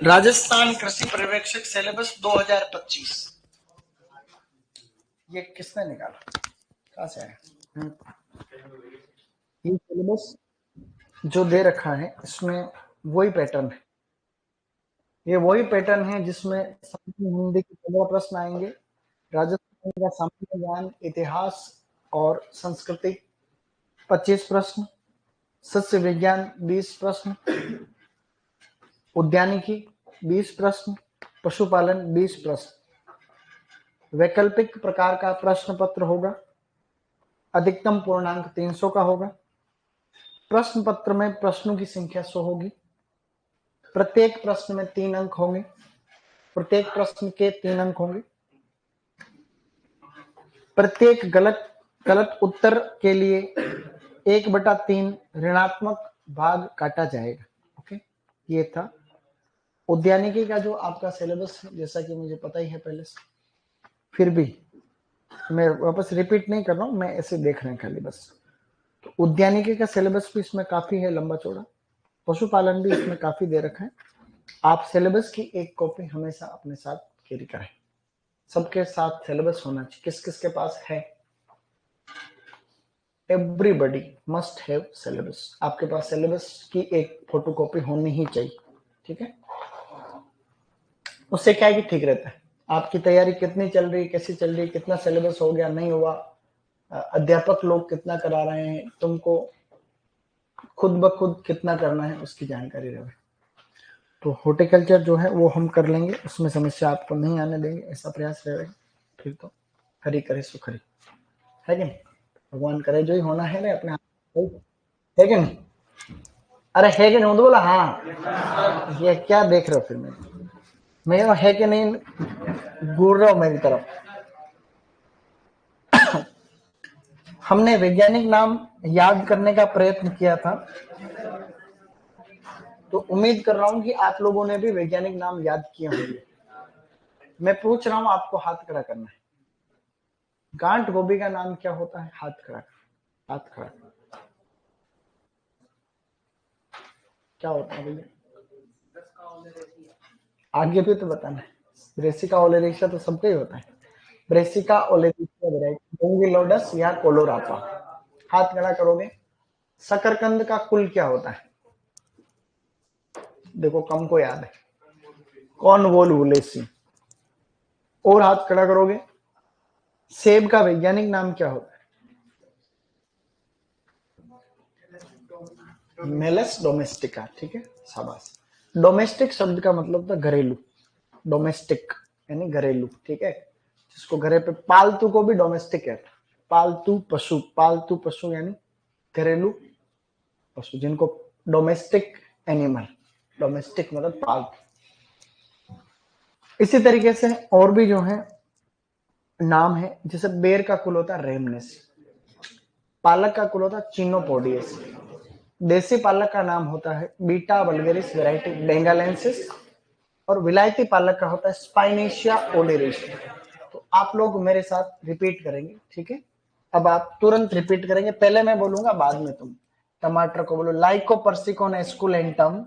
राजस्थान कृषि पर्यवेक्षक सिलेबस 2025 ये किसने निकाला, कहाँ से आया? ये सिलेबस जो दे रखा है इसमें वही पैटर्न है, ये वही पैटर्न है जिसमें हिंदी के 15 प्रश्न आएंगे, राजस्थान का सामान्य ज्ञान, इतिहास और संस्कृति 25 प्रश्न, सस्य विज्ञान 20 प्रश्न, उद्यानिकी 20 प्रश्न, पशुपालन 20 प्रश्न। वैकल्पिक प्रकार का प्रश्न पत्र होगा, अधिकतम पूर्णांक 300 का होगा। प्रश्न पत्र में प्रश्नों की संख्या 100 होगी। प्रत्येक प्रश्न में 3 अंक होंगे, प्रत्येक प्रश्न के 3 अंक होंगे। प्रत्येक गलत उत्तर के लिए 1/3 ऋणात्मक भाग काटा जाएगा। ओके, ये था उद्यानिकी का जो आपका सिलेबस है, जैसा कि मुझे पता ही है पहले से, फिर भी मैं वापस रिपीट नहीं कर रहा हूं, मैं ऐसे देख रहे हैं खाली बस। तो उद्यानिकी का सिलेबस भी इसमें काफी है लंबा चौड़ा, पशुपालन भी इसमें काफी दे रखा है। आप सिलेबस की एक कॉपी हमेशा अपने साथ कैरी करें, सबके साथ सिलेबस होना चाहिए। किस किस के पास है? Everybody must have syllabus. आपके पास सिलेबस की एक फोटोकॉपी होनी ही चाहिए, ठीक है? उससे क्या है कि ठीक रहता है, आपकी तैयारी कितनी चल रही है, कैसी चल रही है, कितना सिलेबस हो गया, नहीं हुआ, अध्यापक लोग कितना करा रहे हैं, तुमको खुद ब खुद कितना करना है, उसकी जानकारी रहे। तो हॉर्टिकल्चर जो है वो हम कर लेंगे, उसमें समस्या आपको नहीं आने देंगे, ऐसा प्रयास रहेगा। फिर तो हरी करे सो खरी, है कि नहीं? भगवान करे जो ही होना है ना अपने आप, है कि नहीं? अरे है कि नहीं तो बोला हाँ। ये क्या देख रहे हो? फिर मैं है कि नहीं घूर रहा हूं मेरी तरफ। हमने वैज्ञानिक नाम याद करने का प्रयत्न किया था, तो उम्मीद कर रहा हूं कि आप लोगों ने भी वैज्ञानिक नाम याद किए होंगे। मैं पूछ रहा हूं, आपको हाथ खड़ा करना है। गांठ गोभी का नाम क्या होता है? हाथ खड़ा, हाथ खड़ा। क्या होता है भैया? आगे भी तो बताना है। ब्रेसिका ओलेरिया तो सबका ही होता है। ब्रेसिका ओलेरिया वैरायटी गोंगिलोडस या कोलोरापा। हाथ खड़ा करोगे। शकरकंद का कुल क्या होता है? देखो कम को याद है, कॉर्नवोल्वुलेसी। और हाथ खड़ा करोगे। सेब का वैज्ञानिक नाम क्या होता है? Malus domestica. ठीक है, शाबाश। डोमेस्टिक शब्द का मतलब था घरेलू, डोमेस्टिक यानी घरेलू, ठीक है? जिसको घरे पे पालतू को भी डोमेस्टिक कहता है। पालतू पशु यानी घरेलू पशु, जिनको डोमेस्टिक एनिमल, डोमेस्टिक मतलब पालतू। इसी तरीके से और भी जो है नाम है, जैसे बेर का कुल होता है रेमनेस, पालक का कुल होता है चिनोपोडियस, देसी पालक का नाम होता है बीटा वल्गेरिस वैरायटी बेंगालेंसिस, और विलायती पालक का होता है स्पाइनेशिया ओलेरिया। तो आप लोग मेरे साथ रिपीट करेंगे, ठीक है? अब आप तुरंत रिपीट करेंगे, पहले मैं बोलूंगा बाद में तुम। टमाटर को बोलो लाइको पर्सिकोन एस्कुलेंटम,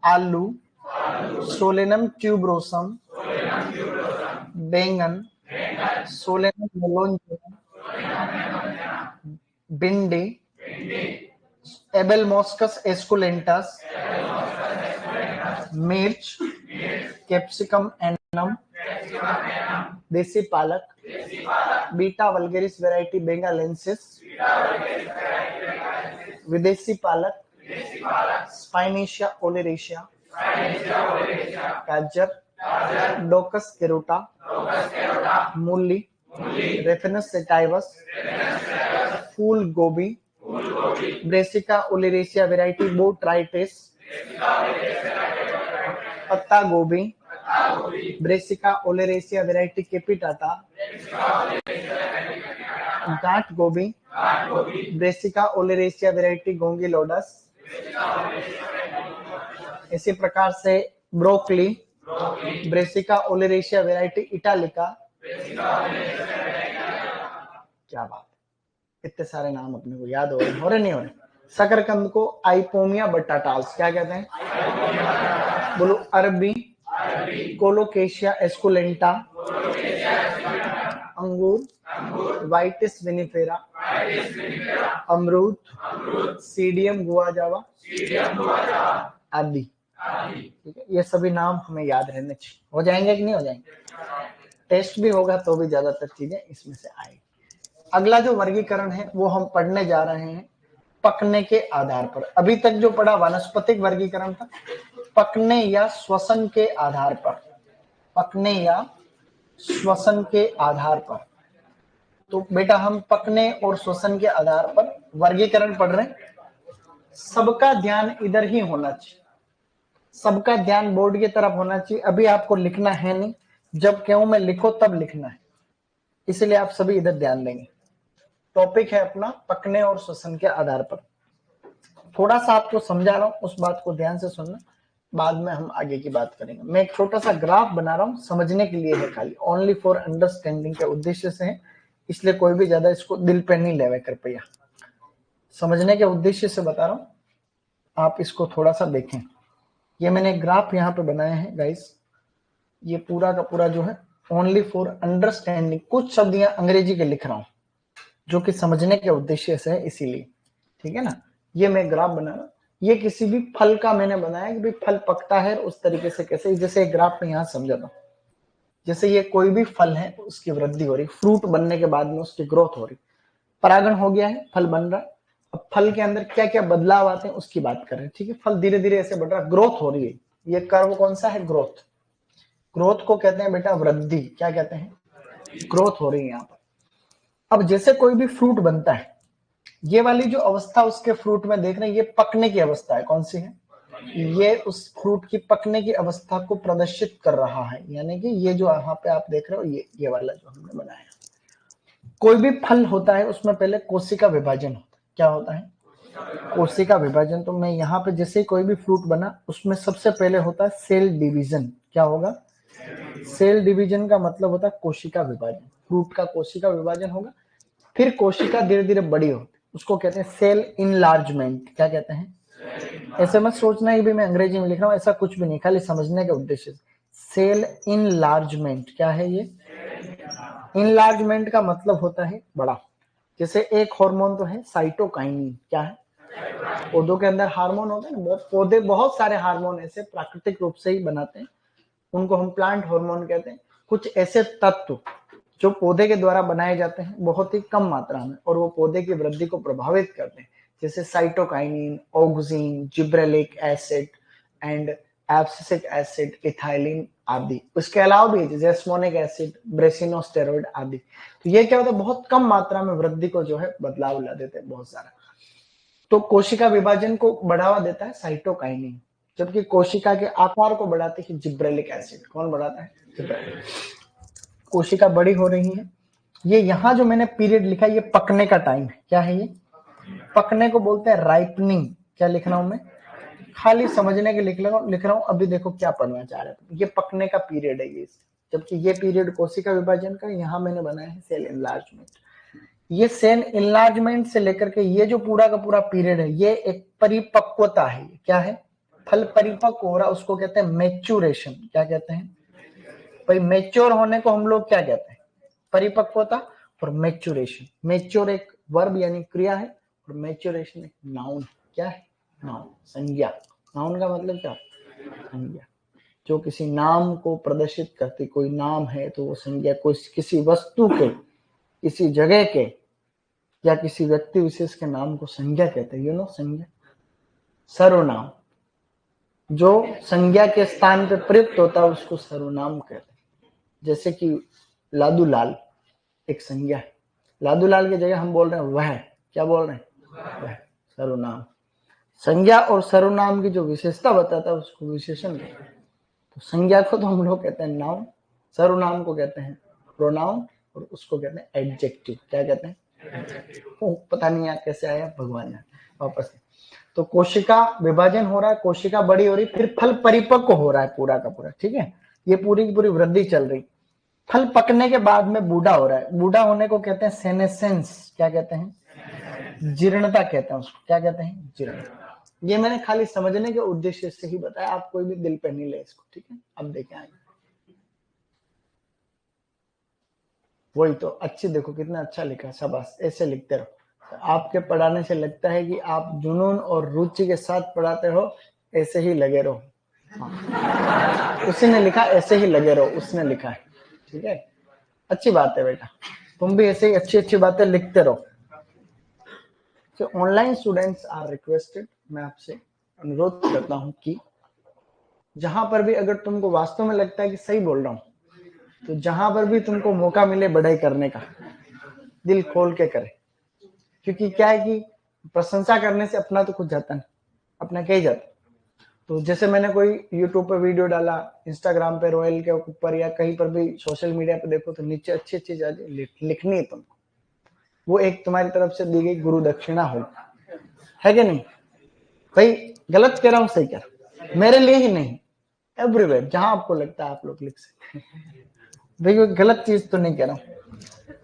आलू सोलेनम ट्यूबरोसम, बैंगन सोलेनम मेलोंजियम, भिंडी एबेलमोस्कस एस्कुलेंटस, मिर्च कैप्सिकम एनम, देसी पालक बीटा वल्गेरिस वैरायटी बेंगालेंसिस, विदेशी पालक स्पाइनेशिया ओलेरेशिया, गाजर डोकस केरोटा, मूली रेफिनस सेटाइवस, फूल गोभी ब्रेसिका ओलेरेशिया वैरायटी बोट्राइटिस, पत्ता गोभी ब्रेसिका ओलेरेशिया वैरायटी केपिटाटा, गांठ गोभी ब्रेसिका ओलेरेशिया वैरायटी गोंगिलोडस। इसी प्रकार से ब्रोकली ब्रेसिका ओलेरेशिया वैरायटी इटालिका। क्या बात, इतने सारे नाम अपने को याद हो रहे नहीं हो रहे? शकरकंद को आइपोमिया बटाटाल्स क्या कहते हैं? बोलो अरबी कोलोकेशिया एस्कुलेंटा, अंगूर वाइटिस विनिफेरा, अमरूद सीडियम गुआजावा आदि। ठीक है, ये सभी नाम हमें याद रहने चाहिए। हो जाएंगे कि नहीं हो जाएंगे? टेस्ट भी होगा तो भी ज्यादातर चीजें इसमें से आएगी। अगला जो वर्गीकरण है वो हम पढ़ने जा रहे हैं पकने के आधार पर। अभी तक जो पढ़ा वानस्पतिक वर्गीकरण था, पकने या श्वसन के आधार पर, पकने या श्वसन के आधार पर। तो बेटा हम पकने और श्वसन के आधार पर वर्गीकरण पढ़ रहे हैं। सबका ध्यान इधर ही होना चाहिए, सबका ध्यान बोर्ड की तरफ होना चाहिए। अभी आपको लिखना है नहीं, जब कहूं मैं लिखो तब लिखना है, इसलिए आप सभी इधर ध्यान देंगे। टॉपिक है अपना पकने और श्वसन के आधार पर। थोड़ा सा आपको समझा रहा हूं, उस बात को ध्यान से सुनना, बाद में हम आगे की बात करेंगे। मैं एक छोटा सा ग्राफ बना रहा हूं, समझने के लिए है, खाली ओनली फॉर अंडरस्टैंडिंग के उद्देश्य से है, इसलिए कोई भी ज्यादा इसको दिल पे नहीं लेवे कृपया, समझने के उद्देश्य से बता रहा हूं। आप इसको थोड़ा सा देखें। ये मैंने ग्राफ यहाँ पे बनाया है गाइस, ये पूरा का पूरा जो है ओनली फॉर अंडरस्टैंडिंग। कुछ शब्द यहाँ अंग्रेजी के लिख रहा हूं जो कि समझने के उद्देश्य से है, इसीलिए। ठीक है ना, ये मैं ग्राफ बना रहा हूं। ये किसी भी फल का मैंने बनाया कि भाई फल पकता है उस तरीके से कैसे, जैसे ग्राफ में यहाँ समझाता हूं। जैसे ये कोई भी फल है उसकी वृद्धि हो रही, फ्रूट बनने के बाद में उसकी ग्रोथ हो रही, परागण हो गया है, फल बन रहा है। अब फल के अंदर क्या क्या बदलाव आते हैं उसकी बात कर रहे हैं। ठीक है, फल धीरे धीरे ऐसे बढ़ रहा है, ग्रोथ हो रही है। ये कर्व कौन सा है? ग्रोथ। ग्रोथ को कहते हैं बेटा वृद्धि। क्या कहते हैं? ग्रोथ हो रही है यहाँ पर। अब जैसे कोई भी फ्रूट बनता है, ये वाली जो अवस्था उसके फ्रूट में देख रहे हैं, ये पकने की अवस्था है। कौन सी है? ये उस फ्रूट की पकने की अवस्था को प्रदर्शित कर रहा है, यानी कि ये जो यहाँ पे आप देख रहे हो, ये वाला जो हमने बनाया। कोई भी फल होता है उसमें पहले कोशिका विभाजन होता है। क्या होता है? कोशिका विभाजन। तो मैं यहाँ पे जैसे कोई भी फ्रूट बना, उसमें सबसे पहले होता है सेल डिवीजन। क्या होगा? सेल डिवीजन का मतलब होता है कोशिका विभाजन। फ्रूट का कोशिका विभाजन होगा, फिर कोशिका धीरे धीरे बड़ी होती, उसको कहते हैं सेल इनलार्जमेंट। क्या कहते हैं? ऐसे मत सोचना है कि मैं अंग्रेजी में लिख रहा हूँ, ऐसा कुछ भी नहीं, खाली समझने के उद्देश्य से। सेल इनलार्जमेंट क्या है? ये इनलार्जमेंट का मतलब होता है बड़ा। जैसे एक हार्मोन तो है साइटोकाइनिन। क्या है? पौधों के अंदर हार्मोन होते हैं ना, पौधे बहुत सारे हार्मोन ऐसे प्राकृतिक रूप से ही बनाते हैं, उनको हम प्लांट हार्मोन कहते हैं। कुछ ऐसे तत्व जो पौधे के द्वारा बनाए जाते हैं बहुत ही कम मात्रा में, और वो पौधे की वृद्धि को प्रभावित करते हैं, जैसे cytokinin, auxin, gibberellic acid and abscisic acid, ethylene आदि। उसके अलावा भी जेस्मोनिक एसिड, ब्रेसिनोस्टेरॉइड आदि। तो ये क्या होता है, बहुत कम मात्रा में वृद्धि को जो है बदलाव ला देते हैं बहुत सारा। तो कोशिका विभाजन को बढ़ावा देता है साइटोकाइनिन, जबकि कोशिका के आकार को बढ़ाते हैं जिब्रेलिक एसिड। कौन बढ़ाता है? जिब्रेलिक। कोशिका बड़ी हो रही है। ये यहाँ जो मैंने पीरियड लिखा है, ये पकने का टाइम है। क्या है ये? पकने को बोलते हैं राइपनिंग। क्या लिख रहा हूं मैं? खाली समझने के लिख रहा हूं। अभी देखो क्या पढ़ना चाह रहे थे। ये पकने का पीरियड है ये, जबकि ये पीरियड कोशिका विभाजन का। यहाँ मैंने बनाया है सेल इनलार्जमेंट। ये सेल इनलार्जमेंट से लेकर के ये जो पूरा का पूरा पीरियड है, ये एक परिपक्वता है। क्या है? फल परिपक्व हो रहा, उसको कहते हैं मैच्योरेशन। क्या कहते हैं? भाई मैच्योर होने को हम लोग क्या कहते हैं? परिपक्वता और मैच्योरेशन। मैच्योर एक वर्ब यानी क्रिया है, और मैच्योरेशन एक नाउन। क्या है? नाउन, संज्ञा। नाउन का मतलब क्या? संज्ञा, जो किसी नाम को प्रदर्शित करती। कोई नाम है तो वो संज्ञा, कोई किसी वस्तु के, किसी जगह के या किसी व्यक्ति विशेष के नाम को संज्ञा कहते हैं। यू नो संज्ञा, सर्वनाम। जो संज्ञा के स्थान पर प्रयुक्त होता है उसको सर्वनाम कहते हैं। जैसे कि लादू लाल एक संज्ञा है, लादू लाल की जगह हम बोल रहे हैं वह। क्या बोल रहे हैं? वह, सर्वनाम। संज्ञा और सर्वनाम की जो विशेषता बताता है उसको विशेषण कहते हैं। तो संज्ञा को तो हम लोग कहते हैं नाउन, सर्वनाम को कहते हैं प्रोनाउन, और उसको कहते हैं एडजेक्टिव। क्या कहते हैं? पता नहीं यार कैसे आया, भगवान जाने। वापस तो कोशिका विभाजन हो रहा है, कोशिका बड़ी हो रही, फिर फल परिपक्व हो रहा है पूरा का पूरा। ठीक है, ये पूरी की पूरी वृद्धि चल रही। फल पकने के बाद में बूढ़ा हो रहा है। बूढ़ा होने को कहते हैं सेनेसेंस। क्या कहते हैं? जीर्णता कहते हैं उसको, क्या कहते हैं, जीर्णता। ये मैंने खाली समझने के उद्देश्य से ही बताया, आप कोई भी दिल पे नहीं ले इसको, ठीक है। अब देखें आगे, वही तो अच्छी, देखो कितना अच्छा लिखा है, शाबाश, ऐसे लिखते रहो। तो आपके पढ़ाने से लगता है कि आप जुनून और रुचि के साथ पढ़ाते हो, ऐसे ही लगे रहो। हाँ। उसी ने लिखा ऐसे ही लगे रहो, उसने लिखा है, ठीक है। अच्छी बात है बेटा, तुम भी ऐसे ही अच्छी अच्छी बातें लिखते रहो। तो ऑनलाइन स्टूडेंट्स आर रिक्वेस्टेड, मैं आपसे अनुरोध करता हूं कि जहां पर भी अगर तुमको वास्तव में लगता है कि सही बोल रहा हूं, तो जहां पर भी तुमको मौका मिले पढ़ाई करने का, दिल खोल के करे। क्योंकि क्या है कि प्रशंसा करने से अपना तो कुछ जाता नहीं, अपना क्या ही जाता। तो जैसे मैंने कोई यूट्यूब पे वीडियो डाला, इंस्टाग्राम पे रॉयल के ऊपर, या कहीं पर भी सोशल मीडिया पे देखो, तो नीचे अच्छी अच्छी चीजें लिखनी है तुमको। वो एक तुम्हारी तरफ से दी गई गुरु दक्षिणा हो, है कि नहीं भाई? गलत कह रहा हूं, सही कह रहा हूं? मेरे लिए ही नहीं, एवरीवेयर, जहां आपको लगता है आप लोग लिख सकते हैं भाई। कोई गलत चीज तो नहीं कह रहा हूं।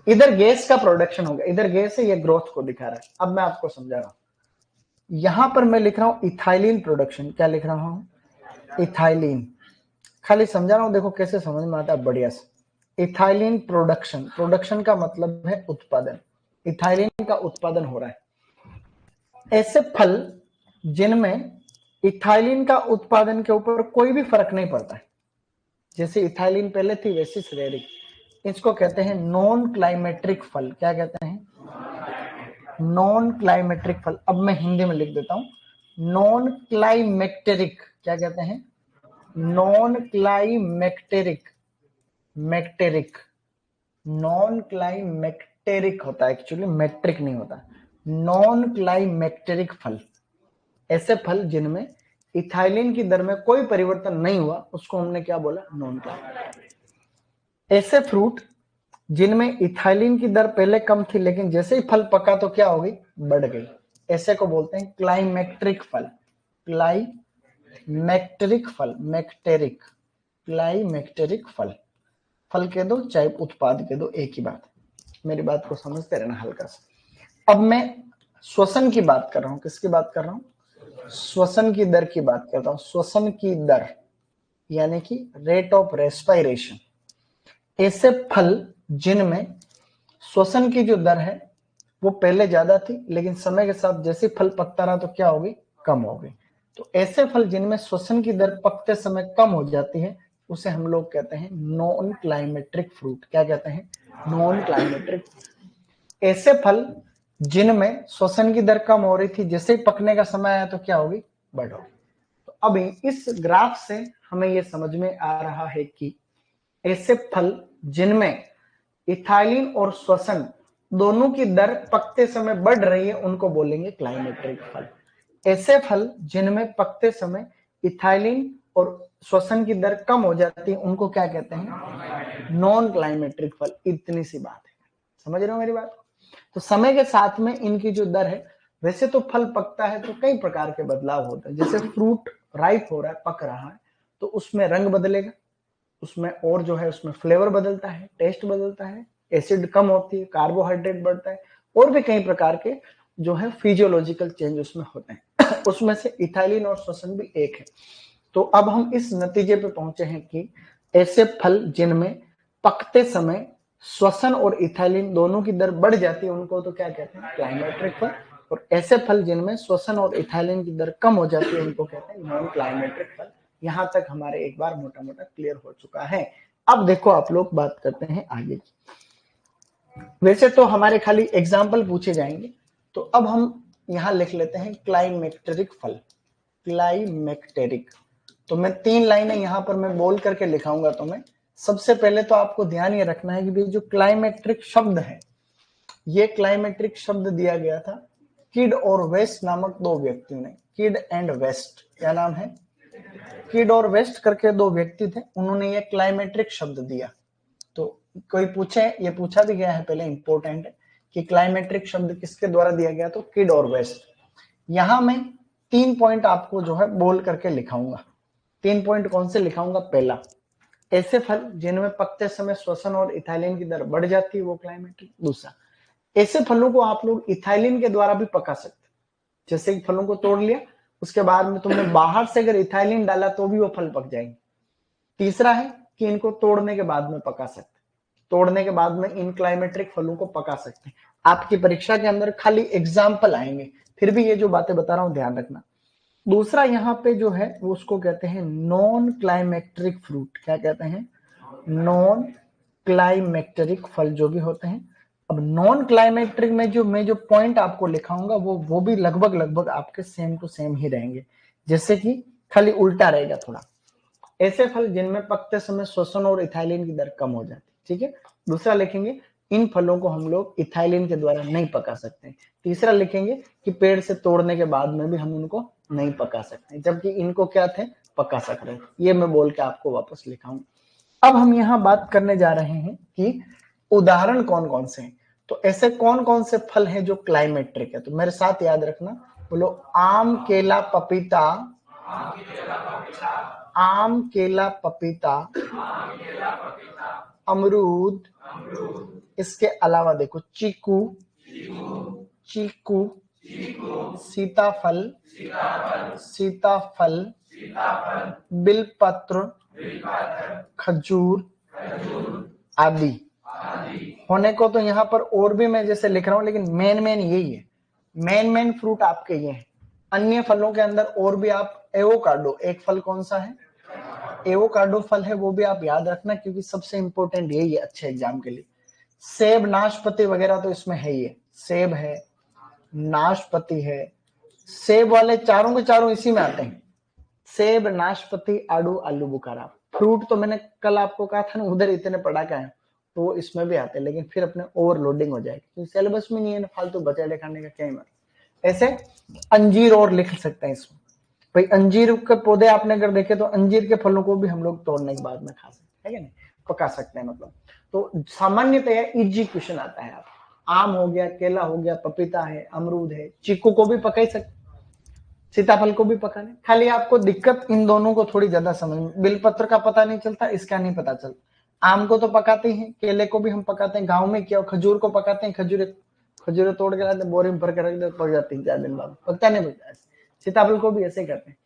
इधर गैस का प्रोडक्शन होगा, इधर गैस है, ये ग्रोथ को दिखा रहा है। अब मैं आपको समझा रहा हूं, यहां पर मैं लिख रहा हूं इथाइलिन प्रोडक्शन। क्या लिख रहा हूं? इथाइलिन। खाली समझा रहा हूं, देखो कैसे समझ में आता है बढ़िया से। इथाइलिन प्रोडक्शन, प्रोडक्शन का मतलब है उत्पादन, इथाइलिन का उत्पादन हो रहा है। ऐसे फल जिनमें इथाइलिन का उत्पादन के ऊपर कोई भी फर्क नहीं पड़ता है, जैसे इथाइलिन पहले थी वैसी से रह रही, इसको कहते हैं नॉन क्लाइमेट्रिक फल। क्या कहते हैं? नॉन क्लाइमेट्रिक फल। अब मैं हिंदी में लिख देता हूं, नॉन क्लाइमेक्टेरिक। क्या कहते हैं? नॉन क्लाइमेक्टेरिक, मैक्टेरिक, नॉन क्लाइमेक्टेरिक होता है एक्चुअली, मैट्रिक नहीं होता। नॉन क्लाइमेक्टेरिक फल, ऐसे फल जिनमें इथाइलिन की दर में कोई परिवर्तन नहीं हुआ, उसको हमने क्या बोला? Non climacteric. ऐसे फ्रूट जिनमें इथाइलिन की दर पहले कम थी, लेकिन जैसे ही फल पका तो क्या हो गई? बढ़ गई, ऐसे को बोलते हैं क्लाइमेक्ट्रिक फल। क्लाइमेक्ट्रिक फल, मैक्टेरिक, क्लाइमेक्टेरिक फल। फल कह दो चाहे उत्पाद कह दो, एक ही बात। मेरी बात को समझते रहना हल्का सा। अब मैं श्वसन की बात कर रहा हूं, किसकी बात कर रहा हूं? श्वसन की दर की बात करता हूं। श्वसन की दर यानी कि रेट ऑफ रेस्पिरेशन। ऐसे फल जिनमें श्वसन की जो दर है वो पहले ज्यादा थी, लेकिन समय के साथ जैसे फल पकता रहा तो क्या हो गई? कम हो गई। तो ऐसे फल जिनमें श्वसन की दर पकते समय कम हो जाती है, उसे हम लोग कहते हैं नॉन क्लाइमेट्रिक फ्रूट। क्या कहते हैं? Non climacteric. ऐसे फल जिनमें श्वसन की दर कम हो रही थी, जैसे ही पकने का समय आया तो क्या होगी? बढ़ होगी। तो अब इस ग्राफ से हमें यह समझ में आ रहा है कि ऐसे फल जिनमें इथाइलिन और श्वसन दोनों की दर पकते समय बढ़ रही है, उनको बोलेंगे क्लाइमेट्रिक फल। ऐसे फल जिनमें पकते समय इथाइलिन और श्वसन की दर कम हो जाती है, उनको क्या कहते हैं? नॉन क्लाइमेट्रिक फल। इतनी सी बात है, समझ रहे हो मेरी बात? तो समय के साथ में इनकी जो दर है, वैसे तो फल पकता है तो कई प्रकार के बदलाव होते हैं। जैसे फ्रूट राइप हो रहा है, पक रहा है, तो उसमें रंग बदलेगा, उसमें और जो है उसमें फ्लेवर बदलता है, टेस्ट बदलता है, एसिड कम होती है, कार्बोहाइड्रेट बढ़ता है, और भी कई प्रकार के जो है फिजियोलॉजिकल चेंज उसमें होते हैं उसमें से इथाइलिन और श्वसन भी एक है। तो अब हम इस नतीजे पे पहुंचे हैं कि ऐसे फल जिनमें पकते समय श्वसन और इथाइलिन दोनों की दर बढ़ जाती है, उनको तो क्या कहते हैं? क्लाइमेट्रिक फल। और ऐसे फल जिनमें श्वसन और इथाइलिन की दर कम हो जाती है, उनको कहते हैं नॉन क्लाइमेट्रिक फल। यहां तक हमारे एक बार मोटा मोटा क्लियर हो चुका है। अब देखो आप लोग बात करते हैं आगे की। वैसे तो हमारे खाली एग्जाम्पल पूछे जाएंगे, तो अब हम यहां लिख लेते हैं क्लाइमेक्टेरिक फल। क्लाइमेक्टेरिक। तो मैं 3 लाइनें यहां पर मैं बोल करके लिखाऊंगा तुम्हें। सबसे पहले तो आपको ध्यान ये रखना है कि जो क्लाइमेट्रिक शब्द है, ये क्लाइमेट्रिक शब्द दिया गया था किड और वेस्ट नामक दो व्यक्तियों ने। किड एंड वेस्ट, क्या नाम है? किड और वेस्ट करके दो व्यक्ति थे, उन्होंने ये क्लाइमेट्रिक शब्द दिया। तो कोई पूछे, ये पूछा भी गया है पहले, इंपॉर्टेंट है कि क्लाइमेट्रिक शब्द किसके द्वारा दिया गया? तो किड और वेस्ट। यहां मैं 3 पॉइंट आपको जो है बोल करके लिखाऊंगा। 3 पॉइंट कौन से लिखाऊंगा? पहला, ऐसे फल जिनमें पकते समय श्वसन और इथाइलिन की दर बढ़ जाती है, वो क्लाइमेट्रिक। दूसरा, ऐसे फलों को आप लोग इथाइलिन के द्वारा भी पका सकते हैं। जैसे कि फलों को तोड़ लिया, उसके बाद में तुमने बाहर से अगर इथाइलिन डाला तो भी वो फल पक जाएंगे। तीसरा है कि इनको तोड़ने के बाद में पका सकते हैं। तोड़ने के बाद में इन क्लाइमेट्रिक फलों को पका सकते हैं। आपकी परीक्षा के अंदर खाली एग्जाम्पल आएंगे, फिर भी ये जो बातें बता रहा हूं ध्यान रखना। दूसरा यहाँ पे जो है वो उसको कहते हैं नॉन क्लाइमेट्रिक फ्रूट। क्या कहते हैं? नॉन क्लाइमेट्रिक फल जो भी होते हैं। अब नॉन क्लाइमेट्रिक में जो मैं जो पॉइंट आपको लिखाऊंगा वो भी लगभग लगभग आपके सेम टू सेम ही रहेंगे, जैसे कि खाली उल्टा रहेगा थोड़ा। ऐसे फल जिनमें पकते समय श्वसन और इथाइलिन की दर कम हो जाती है। ठीक है। दूसरा लिखेंगे इन फलों को हम लोग इथाइलिन के द्वारा नहीं पका सकते। तीसरा लिखेंगे कि पेड़ से तोड़ने के बाद में भी हम उनको नहीं पका सकते, जबकि इनको क्या थे? पका सकते हैं। ये मैं बोल के आपको वापस लिखाऊंगा। अब हम यहाँ बात करने जा रहे हैं कि उदाहरण कौन कौन से हैं। तो ऐसे कौन कौन से फल हैं जो क्लाइमेट्रिक है? तो मेरे साथ याद रखना, बोलो आम, केला, पपीता, आम, केला, पपीता, अमरूद, इसके अलावा देखो चीकू, चीकू, सीताफल, सीताफल, बिलपत्र, खजूर आदि। होने को तो यहाँ पर और भी मैं जैसे लिख रहा हूं, लेकिन मेन मेन यही है। मेन फ्रूट आपके ये हैं। अन्य फलों के अंदर और भी आप एवोकाडो, एक फल कौन सा है? एवोकाडो फल है, वो भी आप याद रखना, क्योंकि सबसे इंपॉर्टेंट यही है अच्छे एग्जाम के लिए। सेब, नाशपाती वगैरह तो इसमें है ही है। सेब है, नाशपाती है, सेब वाले चारों के चारों इसी में आते हैं। सेब, नाशपाती, आड़ू, आलू बुखारा। फ्रूट तो मैंने कल आपको कहा था ना, उधर इतने पढ़ा के आए, तो वो इसमें भी आते हैं, लेकिन फिर अपने ओवरलोडिंग हो जाएगी, क्योंकि सिलेबस में नहीं है ना, फालतू बचाड़े खाने का क्या ही मतलब। ऐसे अंजीर और लिख सकते हैं इसमें। भाई अंजीर के पौधे आपने अगर देखे तो अंजीर के फलों को भी हम लोग तोड़ने के बाद में खा सकते हैं, नहीं पका सकते हैं मतलब। तो सामान्यतया इजी क्वेश्चन आता है। आप आम हो गया, केला हो गया, पपीता है, अमरूद है, चीकू को भी पका ही सकते, सीताफल को भी पकाने। खाली आपको दिक्कत इन दोनों को थोड़ी ज्यादा समझ में, बिलपत्र का पता नहीं चलता, इसका नहीं पता चलता। आम को तो पकाते हैं, केले को भी हम पकाते हैं, गाँव में क्या, खजूर को पकाते हैं, खजूर तोड़ के लाते, बोरी में भर के रख दे, पक जाती है 4 दिन बाद, पकता नहीं पकता। सीताफल को भी ऐसे करते हैं।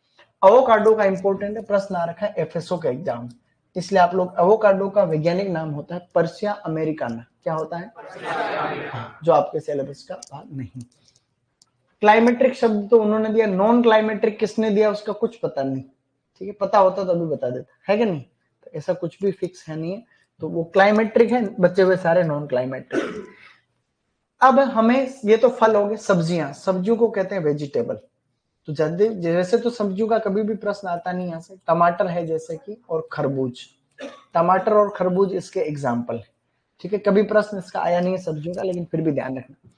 अवोकाडो का इंपॉर्टेंट है, प्रश्न आ रखा है एफएसओ के एग्जाम में, इसलिए आप लोग, अवोकाडो का वैज्ञानिक नाम होता है पर्सिया अमेरिकाना। क्या होता है? जो आपके सिलेबस का भाग नहीं। क्लाइमेट्रिक शब्द तो उन्होंने दिया, नॉन क्लाइमेट्रिक किसने दिया उसका कुछ पता नहीं। ठीक है, पता होता तो अभी बता देता, है कि नहीं? तो ऐसा कुछ भी फिक्स है नहीं है। तो वो क्लाइमेट्रिक है, बच्चे हुए सारे नॉन क्लाइमेट्रिक। अब हमें, ये तो फल हो गए। सब्जियां, सब्जियों को कहते हैं वेजिटेबल। तो जैसे तो सब्जियों का कभी भी प्रश्न आता नहीं यहाँ से। टमाटर है जैसे कि, और खरबूज, टमाटर और खरबूज इसके एग्जाम्पल है। ठीक है, कभी प्रश्न इसका आया नहीं है सब्जियों का, लेकिन फिर भी ध्यान रखना।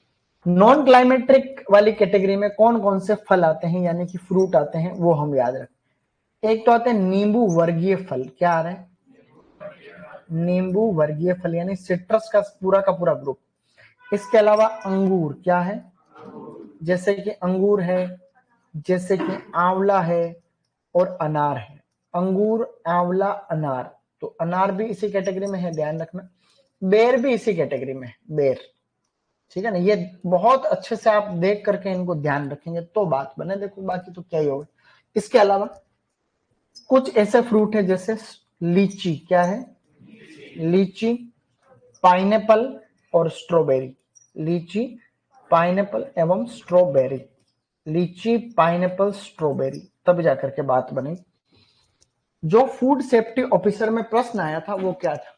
नॉन क्लाइमेट्रिक वाली कैटेगरी में कौन कौन से फल आते हैं, यानी कि फ्रूट आते हैं, वो हम याद रखें। एक तो आते हैं नींबू वर्गीय फल। क्या आ रहा है? नींबू वर्गीय फल, यानी सिट्रस का पूरा ग्रुप। इसके अलावा अंगूर, क्या है? जैसे कि अंगूर है, जैसे कि आंवला है, और अनार है। अंगूर, आंवला, अनार। तो अनार भी इसी कैटेगरी में है, ध्यान रखना। बेर भी इसी कैटेगरी में है, बेर। ठीक है ना, ये बहुत अच्छे से आप देख करके इनको ध्यान रखेंगे तो बात बने, देखो बाकी तो क्या ही होगा। इसके अलावा कुछ ऐसे फ्रूट है जैसे लीची। क्या है? लीची, पाइनएप्पल और स्ट्रॉबेरी। लीची, पाइनएप्पल एवं स्ट्रॉबेरी। लीची, पाइनएप्पल, स्ट्रॉबेरी, तब जाकर के बात बनी। जो फूड सेफ्टी ऑफिसर में प्रश्न आया था वो क्या था?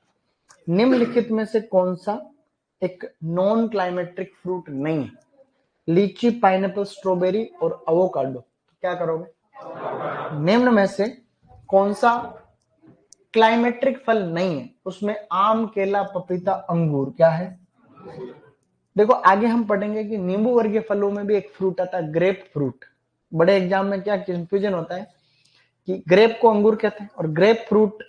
निम्नलिखित में से कौन सा एक नॉन क्लाइमेट्रिक फ्रूट नहीं है? लीची, पाइनएप्पल, स्ट्रॉबेरी और अवोकाडो। क्या करोगे? निम्न में से कौन सा क्लाइमेट्रिक फल नहीं है? उसमें आम, केला, पपीता, अंगूर। क्या है? देखो आगे हम पढ़ेंगे कि नींबू वर्गीय फलों में भी एक फ्रूट आता है, ग्रेप फ्रूट। बड़े एग्जाम में क्या कंफ्यूजन होता है कि ग्रेप को अंगूर कहते हैं, और ग्रेप फ्रूट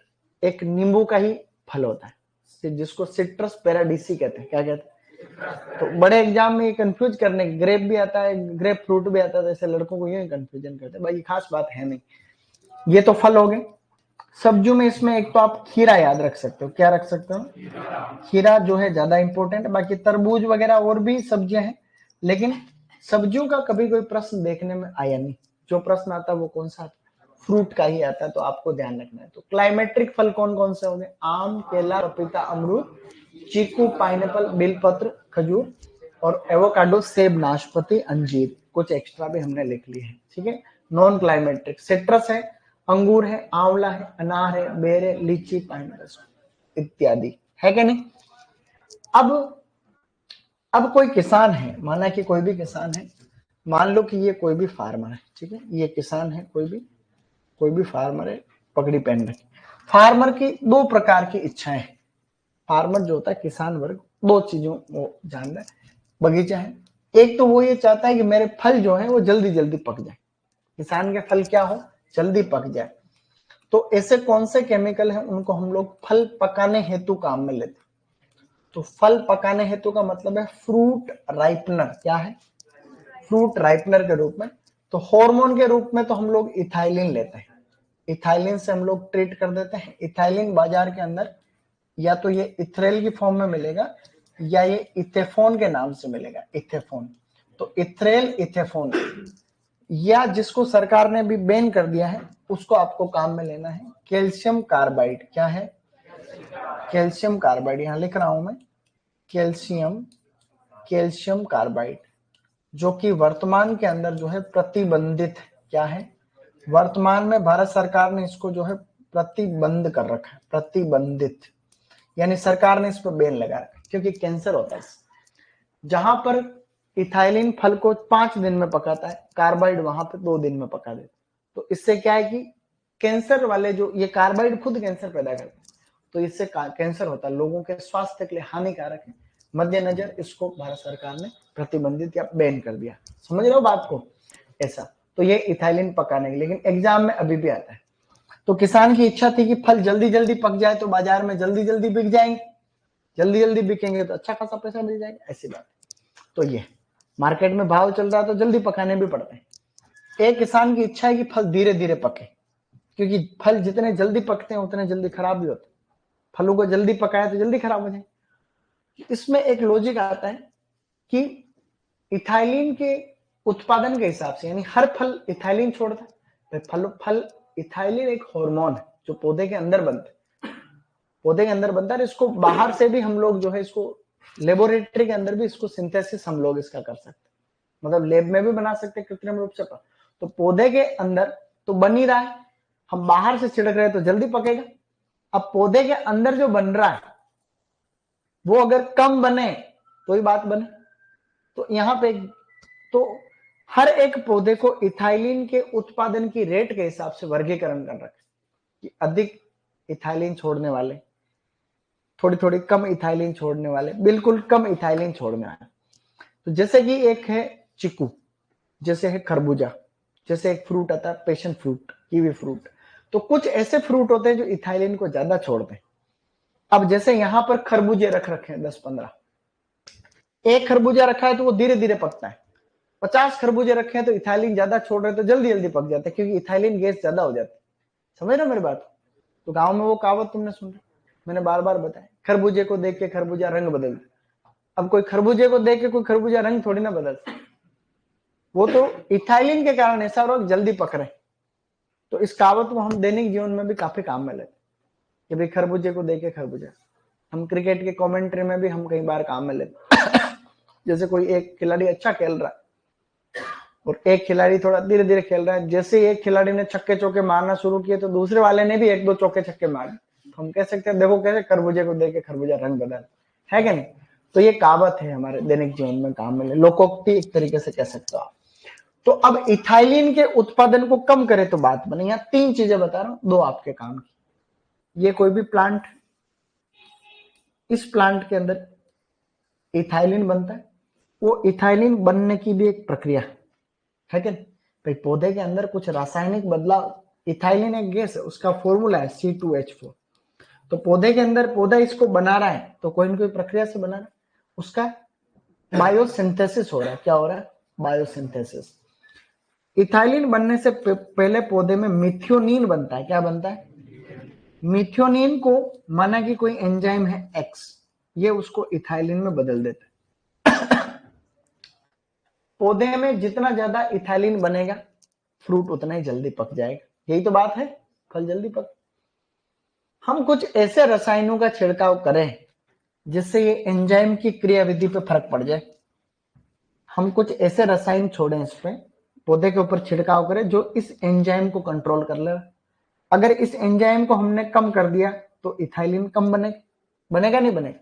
एक नींबू का ही फल होता है, जिसको सिट्रस पैराडीसी कहते हैं। क्या कहते हैं? तो बड़े एग्जाम में ये कंफ्यूज करने, ग्रेप भी आता है, ग्रेप फ्रूट भी आता है, ऐसे लड़कों को ये कंफ्यूजन करते हैं। भाई खास बात है नहीं। ये तो फल हो गए। सब्जियों में इसमें एक तो आप खीरा याद रख सकते हो, क्या रख सकते हो, खीरा जो है ज्यादा इंपॉर्टेंट है। बाकी तरबूज वगैरह और भी सब्जियां हैं, लेकिन सब्जियों का कभी कोई प्रश्न देखने में आया नहीं। जो प्रश्न आता है वो कौन सा, फ्रूट का ही आता है, तो आपको ध्यान रखना है। तो क्लाइमेट्रिक फल कौन कौन से होंगे, आम, केला, पपीता, अमरूद, चीकू, पाइनएप्पल, बेलपत्र, खजूर, और एवोकाडो, सेब, नाशपाती, अंजीर। कुछ एक्स्ट्रा भी हमने लिख लिए हैं, ठीक है। नॉन क्लाइमेट्रिक सिट्रस है, अंगूर है, आंवला है, अनार है, बेर है, लीची, पाइनएप्पल इत्यादि, है कि नहीं। अब कोई किसान है, माना कि कोई भी किसान है, मान लो कि ये कोई भी फार्मर है, ठीक है, ये किसान है, कोई भी फार्मर है, पगड़ी पहन रखी। फार्मर की दो प्रकार की इच्छाएं हैं। फार्मर जो होता है किसान वर्ग, दो चीजों वो जान रहा है, बगीचा है। एक तो वो ये चाहता है कि मेरे फल जो है वो जल्दी जल्दी पक जाए, किसान के फल क्या हो, जल्दी पक जाए। तो ऐसे कौन से केमिकल हैं, उनको हम लोग फल पकाने हेतु काम में लेते हैं। तो फल पकाने हेतु का मतलब है फ्रूट राइपनर, क्या है, फ्रूट राइपनर के रूप में। तो हार्मोन के रूप में तो हम लोग इथाइलिन लेते हैं, इथाइलिन से हम लोग ट्रीट कर देते हैं। इथाइलिन बाजार के अंदर या तो ये इथ्रेल की फॉर्म में मिलेगा या ये इथेफोन के नाम से मिलेगा, इथेफोन। तो इथ्रेल, इथेफोन, या जिसको सरकार ने भी बैन कर दिया है उसको आपको काम में लेना है, कैल्शियम कार्बाइड। क्या है, कैल्शियम कार्बाइड, यहां लिख रहा हूं मैं, कैल्शियम कार्बाइड, जो कि वर्तमान के अंदर जो है प्रतिबंधित है। क्या है, वर्तमान में भारत सरकार ने इसको जो है प्रतिबंध कर रखा है, प्रतिबंधित, यानी सरकार ने इस पर बैन लगा रखा है, क्योंकि कैंसर होता है। जहां पर इथाइलिन फल को 5 दिन में पकाता है, कार्बाइड वहां पे 2 दिन में पका देता है। तो इससे क्या है कि कैंसर वाले जो ये कार्बाइड खुद कैंसर पैदा करता है, तो इससे कैंसर होता है, लोगों के स्वास्थ्य के लिए हानिकारक है। मद्देनजर इसको भारत सरकार ने प्रतिबंधित या बैन कर दिया। समझ रहे हो बात को, ऐसा। तो ये इथाइलिन पकाने के, लेकिन एग्जाम में अभी भी आता है। तो किसान की इच्छा थी कि फल जल्दी जल्दी पक जाए तो बाजार में जल्दी जल्दी बिक जाएंगे, जल्दी जल्दी बिकेंगे तो अच्छा खासा पैसा मिल जाएगा, ऐसी बात। तो ये मार्केट में भाव चल रहा है तो जल्दी पकाने भी पड़ते हैं। एक किसान की इच्छा है कि फल धीरे धीरे पके, क्योंकि फल जितने जल्दी पकते हैं उतने जल्दी खराब भी होते हैं। फलों को जल्दी पकाया तो जल्दी खराब हो जाए। इसमें एक लॉजिक आता है कि इथाइलिन के उत्पादन के हिसाब से, यानी हर फल इथाइलिन छोड़ता है। फल इथाइलिन एक हार्मोन है जो पौधे के अंदर बनता है, पौधे के अंदर बनता है। इसको बाहर से भी हम लोग जो है इसको लेबोरेटरी के अंदर भी इसको सिंथेसिस हम लोग इसका कर सकते हैं, मतलब लैब में भी बना सकते हैं कृत्रिम रूप से। तो पौधे के अंदर तो बन ही रहा है, हम बाहर से छिड़क रहे हैं तो जल्दी पकेगा। अब पौधे के अंदर जो बन रहा है वो अगर कम बने तो ही बात बने। तो यहाँ पे तो हर एक पौधे को इथाइलिन के उत्पादन की रेट के हिसाब से वर्गीकरण कर रखे कि अधिक इथाइलिन छोड़ने वाले, थोड़ी थोड़ी कम इथाइलिन छोड़ने वाले, बिल्कुल कम इथाइलिन छोड़ने वाले। तो जैसे कि एक है चीकू, जैसे है खरबूजा, जैसे एक फ्रूट आता है पैशन फ्रूट, कीवी फ्रूट। तो कुछ ऐसे फ्रूट होते हैं जो इथाइलिन को ज्यादा छोड़ते हैं। अब जैसे यहां पर खरबूजे रख रखे हैं 10-15, एक खरबूजा रखा है तो वो धीरे धीरे पकता है। 50 खरबूजे रखे हैं तो इथाइलिन ज्यादा छोड़ रहे हैं तो जल्दी जल्दी पक जाते हैं, क्योंकि इथाइलिन गैस ज्यादा हो जाती है। समझ रहे हो मेरी बात। तो गांव में वो कहावत तुमने सुना, मैंने बार बार बताया, खरबूजे को देख के खरबूजा रंग बदल। अब कोई खरबूजे को देख के कोई खरबूजा रंग थोड़ी ना बदल, वो तो इथाइलिन के कारण ऐसा रोग जल्दी पक रहे। तो इस कहावत को हम दैनिक जीवन में भी काफी काम में लेते कि भाई खरबूजे को देख के खरबूजा। हम क्रिकेट के कमेंट्री में भी हम कई बार काम में लेते जैसे कोई एक खिलाड़ी अच्छा खेल रहा है और एक खिलाड़ी थोड़ा धीरे धीरे खेल रहा है, जैसे एक खिलाड़ी ने छक्के चौके मारना शुरू किए तो दूसरे वाले ने भी 1-2 चौके छक्के मारे। तो हम कह सकते हैं देखो कैसे खरबूजे को देख के खरबूजा रंग बदल, है क्या नहीं। तो ये कहावत है हमारे दैनिक जीवन में काम में, लोकोक्ति एक तरीके से कह सकते हो आप। तो अब इथाइलिन के उत्पादन को कम करे तो बात बने। यहाँ 3 चीजें बता रहा हूं, 2 आपके काम की। ये कोई भी प्लांट, इस प्लांट के अंदर इथाइलिन बनता है, वो इथाइलिन बनने की भी एक प्रक्रिया है क्या। भाई पौधे के अंदर कुछ रासायनिक बदलाव, इथाइलिन एक गैस है, उसका फॉर्मूला है C2H4। तो पौधे के अंदर पौधा इसको बना रहा है तो कोई ना कोई प्रक्रिया से बना रहा है, उसका बायोसिंथेसिस हो रहा है। क्या हो रहा है, बायोसिंथेसिस। इथाइलिन बनने से पहले पौधे में मिथियोनिन बनता है। क्या बनता है, मिथ्योनिन को माना कि कोई एंजाइम है एक्स, ये उसको इथाइलिन में बदल देता है। पौधे में जितना ज्यादा इथाइलिन बनेगा फ्रूट उतना ही जल्दी पक जाएगा, यही तो बात है, फल जल्दी पक। हम कुछ ऐसे रसायनों का छिड़काव करें जिससे ये एंजाइम की क्रियाविधि पे फर्क पड़ जाए। हम कुछ ऐसे रसायन छोड़ें इस पे, पौधे के ऊपर छिड़काव करें जो इस एंजाइम को कंट्रोल कर ले। अगर इस एंजाइम को हमने कम कर दिया तो इथाइलिन कम बनेगा, बनेगा नहीं बनेगा?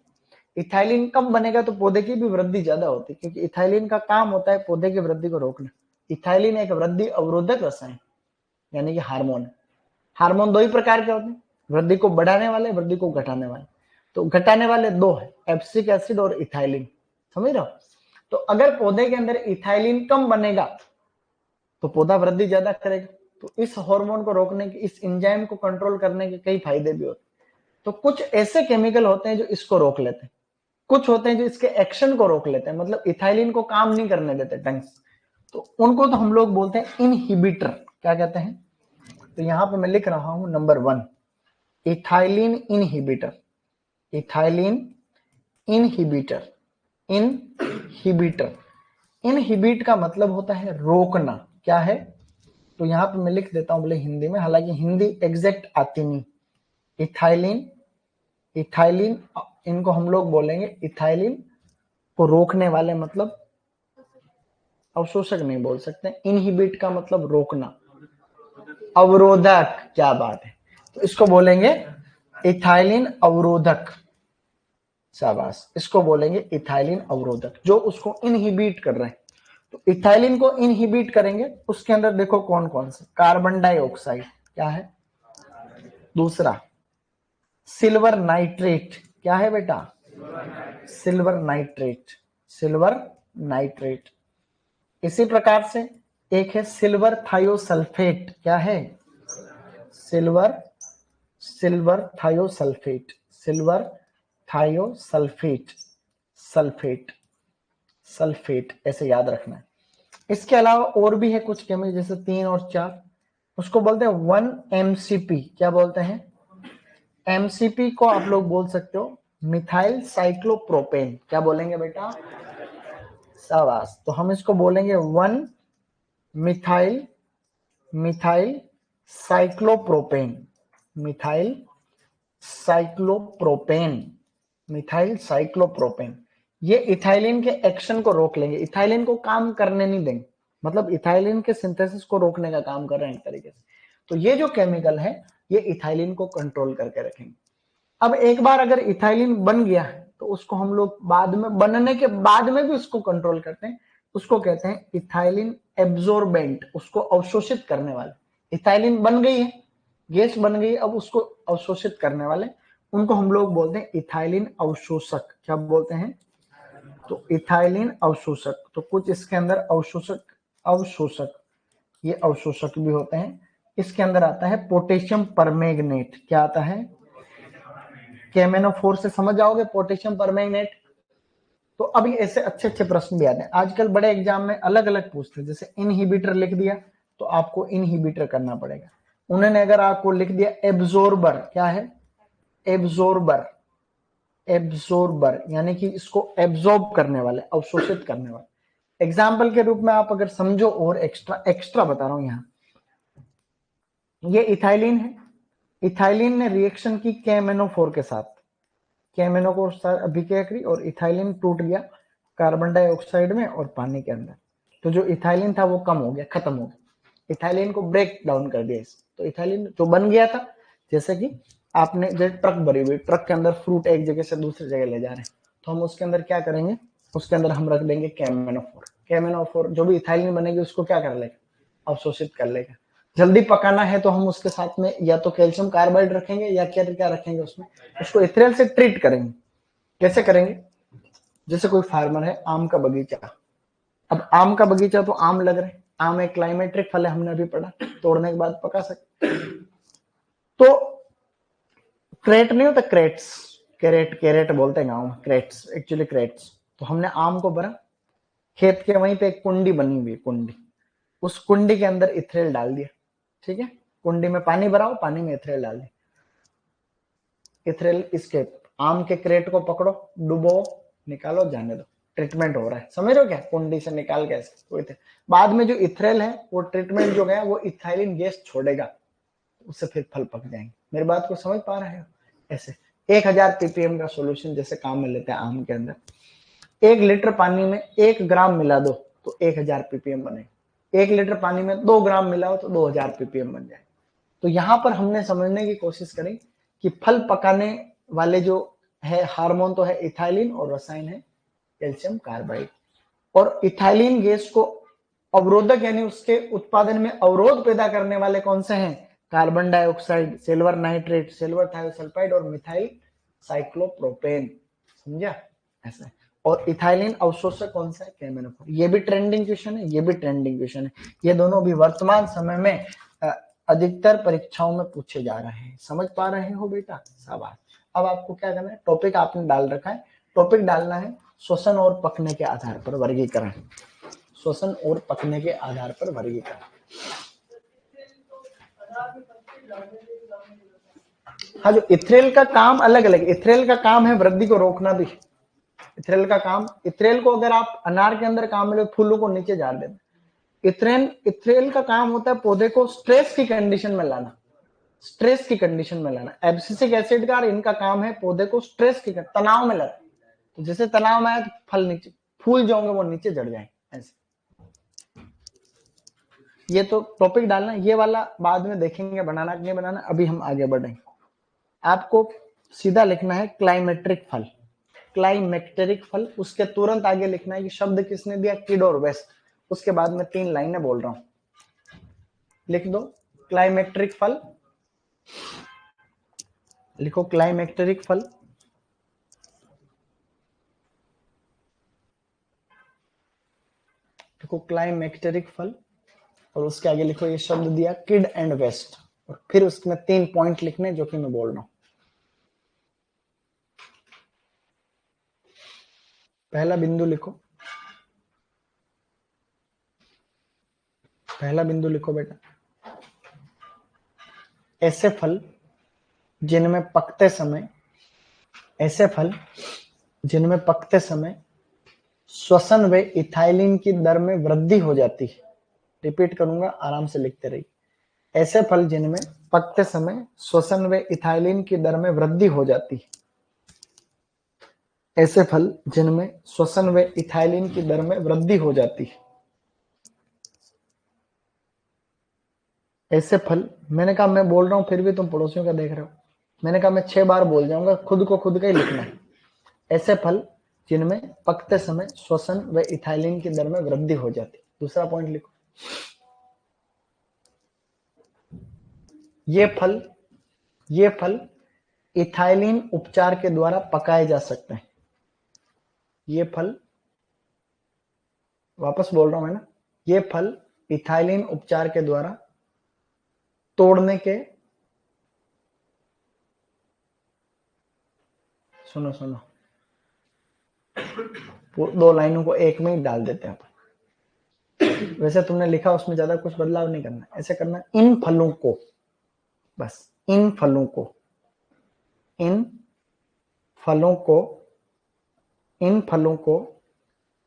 इथाइलिन कम बनेगा तो पौधे की भी वृद्धि ज्यादा होती है, क्योंकि इथाइलिन का काम होता है पौधे की वृद्धि को रोकना। इथाइलिन एक वृद्धि अवरोधक रसायन यानी कि हार्मोन है। हार्मोन दो ही प्रकार के होते हैं, वृद्धि को बढ़ाने वाले, वृद्धि को घटाने वाले। तो घटाने वाले दो है, एब्सिक एसिड और इथाइलिन, समझ रहे हो? तो अगर पौधे के अंदर इथाइलिन कम बनेगा तो पौधा वृद्धि ज्यादा करेगा। तो इस हार्मोन को रोकने के, इस एंजाइम को कंट्रोल करने के कई फायदे भी होते हैं। तो कुछ ऐसे केमिकल होते हैं जो इसको रोक लेते हैं, कुछ होते हैं जो इसके एक्शन को रोक लेते हैं, मतलब इथाइलिन को काम नहीं करने देते ढंग से, तो उनको तो हम लोग बोलते हैं इनहिबिटर। क्या कहते हैं? तो यहां पे मैं लिख रहा हूं number 1, ethylene inhibitor. Ethylene inhibitor, inhibitor. Inhibit का मतलब होता है रोकना। क्या है? तो यहां पे मैं लिख देता हूं बोले हिंदी में, हालांकि हिंदी एग्जैक्ट आती नहीं। इथाइलिन, इथाइलिन इनको हम लोग बोलेंगे इथाइलिन को रोकने वाले, मतलब अवशोषक नहीं बोल सकते। इनहिबिट का मतलब रोकना, अवरोधक। क्या बात है! तो इसको बोलेंगे इथाइलिन अवरोधक। शाबाश, इसको बोलेंगे इथाइलिन अवरोधक, जो उसको इनहिबिट कर रहे हैं। तो इथाइलिन को इनहिबिट करेंगे, उसके अंदर देखो कौन कौन से, कार्बन डाइऑक्साइड। क्या है? दूसरा सिल्वर नाइट्रेट। क्या है बेटा? Silver nitrate, silver nitrate. इसी प्रकार से एक है सिल्वर थायोसल्फेट। क्या है? Silver, silver thiosulphate, silver thiosulphate, sulphate, sulphate ऐसे याद रखना है। इसके अलावा और भी है कुछ केमिकल, जैसे 3 और 4, उसको बोलते हैं 1-MCP। क्या बोलते हैं? एमसीपी को आप लोग बोल सकते हो मिथाइल साइक्लोप्रोपेन। क्या बोलेंगे बेटा? शाबाश। तो हम इसको बोलेंगे 1 methyl, methyl cyclopropane, methyl cyclopropane, methyl cyclopropane. ये इथाइलिन के एक्शन को रोक लेंगे, इथाइलिन को काम करने नहीं देंगे, मतलब इथाइलिन के सिंथेसिस को रोकने का काम कर रहे हैं एक तरीके से। तो ये जो केमिकल है ये इथाइलिन को कंट्रोल करके रखेंगे। अब एक बार अगर इथाइलिन बन गया है तो उसको हम लोग बाद में, बनने के बाद में भी उसको कंट्रोल करते हैं, उसको कहते हैं इथाइलिन एब्जॉर्बेंट, उसको अवशोषित करने वाले। इथाइलिन बन गई है, गैस बन गई, अब उसको अवशोषित करने वाले, उनको हम लोग बोलते हैं इथाइलिन अवशोषक। क्या बोलते हैं? तो इथाइलिन अवशोषक। तो कुछ इसके अंदर अवशोषक, अवशोषक, ये अवशोषक भी होते हैं। इसके अंदर आता है पोटेशियम परमैंगनेट। क्या आता है? KMnO4 से समझ जाओगे, पोटेशियम परमैंगनेट। तो अभी ऐसे अच्छे अच्छे प्रश्न भी आते हैं आजकल, बड़े एग्जाम में अलग अलग पूछते हैं। जैसे इनहिबिटर लिख दिया तो आपको इनहिबिटर करना पड़ेगा। उन्होंने अगर आपको लिख दिया एब्जॉर्बर। क्या है? एब्जॉर्बर, एब्जॉर्बर यानी कि इसको एब्जॉर्ब करने वाले, अवशोषित करने वाले। एग्जाम्पल के रूप में आप अगर समझो, और एक्स्ट्रा एक्स्ट्रा बता रहा हूं यहां, ये इथाइलिन है, इथाइलिन ने रिएक्शन की KMnO4 के साथ, KMnO को अभिक्रिया करी और इथाइलिन टूट गया कार्बन डाइऑक्साइड में और पानी के अंदर। तो जो इथाइलिन था वो कम हो गया, खत्म हो गया, इथाइलिन को ब्रेक डाउन कर दिया। तो इथाइलिन जो बन गया था, जैसे कि आपने जो ट्रक भरी हुई, ट्रक के अंदर फ्रूट एक जगह से दूसरी जगह ले जा रहे हैं, तो हम उसके अंदर क्या करेंगे, उसके अंदर हम रख देंगे KMnO4। KMnO4 जो भी इथाइलिन बनेगी उसको क्या कर लेगा? अवशोषित कर लेगा। जल्दी पकाना है तो हम उसके साथ में या तो कैल्शियम कार्बाइड रखेंगे या क्या क्या रखेंगे उसमें, उसको इथेनॉल से ट्रीट करेंगे। कैसे करेंगे? जैसे कोई फार्मर है, आम का बगीचा, अब आम का बगीचा तो आम लग रहे, आम एक क्लाइमेट्रिक फल है, हमने अभी पढ़ा, तोड़ने के बाद पका सकते। तो क्रेट नहीं होता, क्रेट्स, कैरेट, कैरेट बोलते हैं गाँव में, क्रेट्स एक्चुअली क्रेट्स। तो हमने आम को भरा, खेत के वहीं पे एक कुंडी बनी हुई, कुंडी, उस कुंडी के अंदर इथेनॉल डाल दिया। ठीक है, कुंडी में पानी भराओ, पानी में इथेनॉल डाल दिया। इथेरियल एस्केप, आम के क्रेट को पकड़ो, डुबो, निकालो, जाने दो, ट्रीटमेंट हो रहा है, समझ रहे हो क्या, कुंडी से निकाल के ऐसे। बाद में जो इथेरियल है वो ट्रीटमेंट जो गया वो इथाइलिन गैस छोड़ेगा, उससे फिर फल पक जाएंगे। मेरी बात को समझ पा रहे हो? ऐसे 1000 ppm का सॉल्यूशन जैसे काम में लेते हैं आम के अंदर, 1 लीटर पानी में 1 ग्राम मिला दो तो 1000 ppm बनेगा, 1 लीटर पानी में 2 ग्राम मिलाओ तो 2000 ppm बन जाए। तो यहां पर हमने समझने की कोशिश करी कि फल पकाने वाले जो है हार्मोन तो है इथाइलिन और रसायन है कैल्शियम कार्बाइड। और इथाइलिन गैस को अवरोधक यानी उसके उत्पादन में अवरोध पैदा करने वाले कौन से हैं? Carbon dioxide, silver nitrate, silver thiosulphide और मिथाइल साइक्लोप्रोपेन। समझा? ऐसा। और इथाइलिन अवशोषक कौन सा है? केमेनोफोर। ये भी ट्रेंडिंग क्वेश्चन है, ये भी ट्रेंडिंग क्वेश्चन है। ये दोनों भी वर्तमान समय में अधिकतर परीक्षाओं में पूछे जा रहे हैं। समझ पा रहे हो बेटा? शाबाश। अब आपको क्या करना है, टॉपिक आपने डाल रखा है, टॉपिक डालना है श्वसन और पकने के आधार पर वर्गीकरण। श्वसन और पकने के आधार पर वर्गीकरण। हाँ, जो इथ्रेल का काम अलग अलग, इथ्रेल का काम है वृद्धि को रोकना भी। इथ्रेल का काम, इथ्रेल को अगर आप अनार के अंदर काम मिले फूलों को नीचे झाड़ देना। इथ्रेल का काम होता है पौधे को स्ट्रेस की कंडीशन में लाना, स्ट्रेस की कंडीशन में लाना। एब्सिसिक एसिड का इनका काम है पौधे को स्ट्रेस की तनाव में लाना। तो जैसे तनाव में आए तो फल नीचे, फूल जो होंगे वो नीचे जड़ जाए ऐसे। ये तो टॉपिक डालना, ये वाला बाद में देखेंगे बनाना कि नहीं बनाना, अभी हम आगे बढ़ेंगे। आपको सीधा लिखना है क्लाइमेट्रिक फल, क्लाइमेक्टेरिक फल। उसके तुरंत आगे लिखना है कि शब्द किसने दिया? किड और वेस्ट। उसके बाद में 3 लाइनें बोल रहा हूं, लिख दो क्लाइमेट्रिक फल, लिखो क्लाइमेक्टेरिक फल, लिखो क्लाइमेक्टेरिक फल, और उसके आगे लिखो ये शब्द दिया किड एंड वेस्ट, और फिर उसमें 3 पॉइंट लिखने जो कि मैं बोल रहा हूं। पहला बिंदु लिखो, पहला बिंदु लिखो बेटा, ऐसे फल जिनमें पकते समय, ऐसे फल जिनमें पकते समय श्वसन व इथाइलिन की दर में वृद्धि हो जाती है। रिपीट करूंगा, आराम से लिखते रहिए। ऐसे फल जिनमें पकते समय श्वसन व इथाइलिन की दर में वृद्धि हो जाती है, ऐसे फल जिनमें श्वसन व इथाइलिन की दर में वृद्धि हो जाती है, ऐसे फल। मैंने कहा मैं बोल रहा हूं फिर भी तुम पड़ोसियों का देख रहे हो। मैंने कहा मैं 6 बार बोल जाऊंगा, खुद को खुद का ही लिखना है। ऐसे फल जिनमें पकते समय श्वसन व इथाइलिन की दर में वृद्धि हो जाती है। दूसरा पॉइंट लिखो, ये फल इथाइलिन उपचार के द्वारा पकाए जा सकते हैं। ये फल, वापस बोल रहा हूं मैं ना, ये फल इथाइलिन उपचार के द्वारा तोड़ने के, सुनो सुनो, 2 लाइनों को एक में ही डाल देते हैं अपन। वैसे तुमने लिखा उसमें ज्यादा कुछ बदलाव नहीं करना, ऐसे करना इन फलों को, बस इन फलों को, इन फलों को, इन फलों को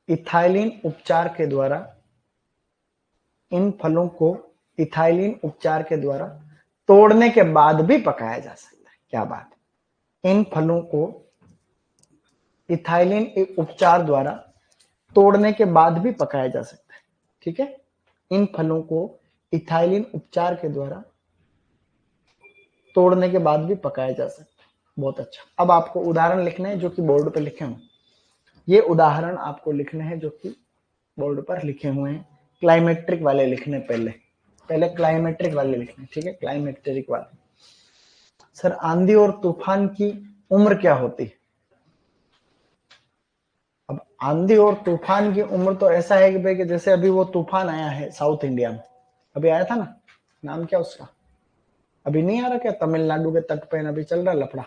इथाइलिन उपचार के द्वारा, इन फलों को इथाइलिन उपचार के द्वारा तोड़ने के बाद भी पकाया जा सकता है। क्या बात है? इन फलों को इथाइलिन उपचार द्वारा तोड़ने के बाद भी पकाया जा सकता है। ठीक है, इन फलों को इथाइलिन उपचार के द्वारा तोड़ने के बाद भी पकाया जा सकता है। बहुत अच्छा। अब आपको उदाहरण लिखने हैं जो कि बोर्ड पर लिखे हों। ये उदाहरण आपको लिखने हैं जो कि बोर्ड पर लिखे हुए हैं। क्लाइमेट्रिक वाले लिखने, पहले क्लाइमेट्रिक वाले लिखने। ठीक है, क्लाइमेट्रिक वाले। सर आंधी और तूफान की उम्र क्या होती है? अब आंधी और तूफान की उम्र तो ऐसा है कि भाई कि जैसे अभी वो तूफान आया है साउथ इंडिया में, अभी आया था ना, नाम क्या उसका, अभी नहीं आ रहा क्या, तमिलनाडु के तट पे अभी चल रहा लफड़ा।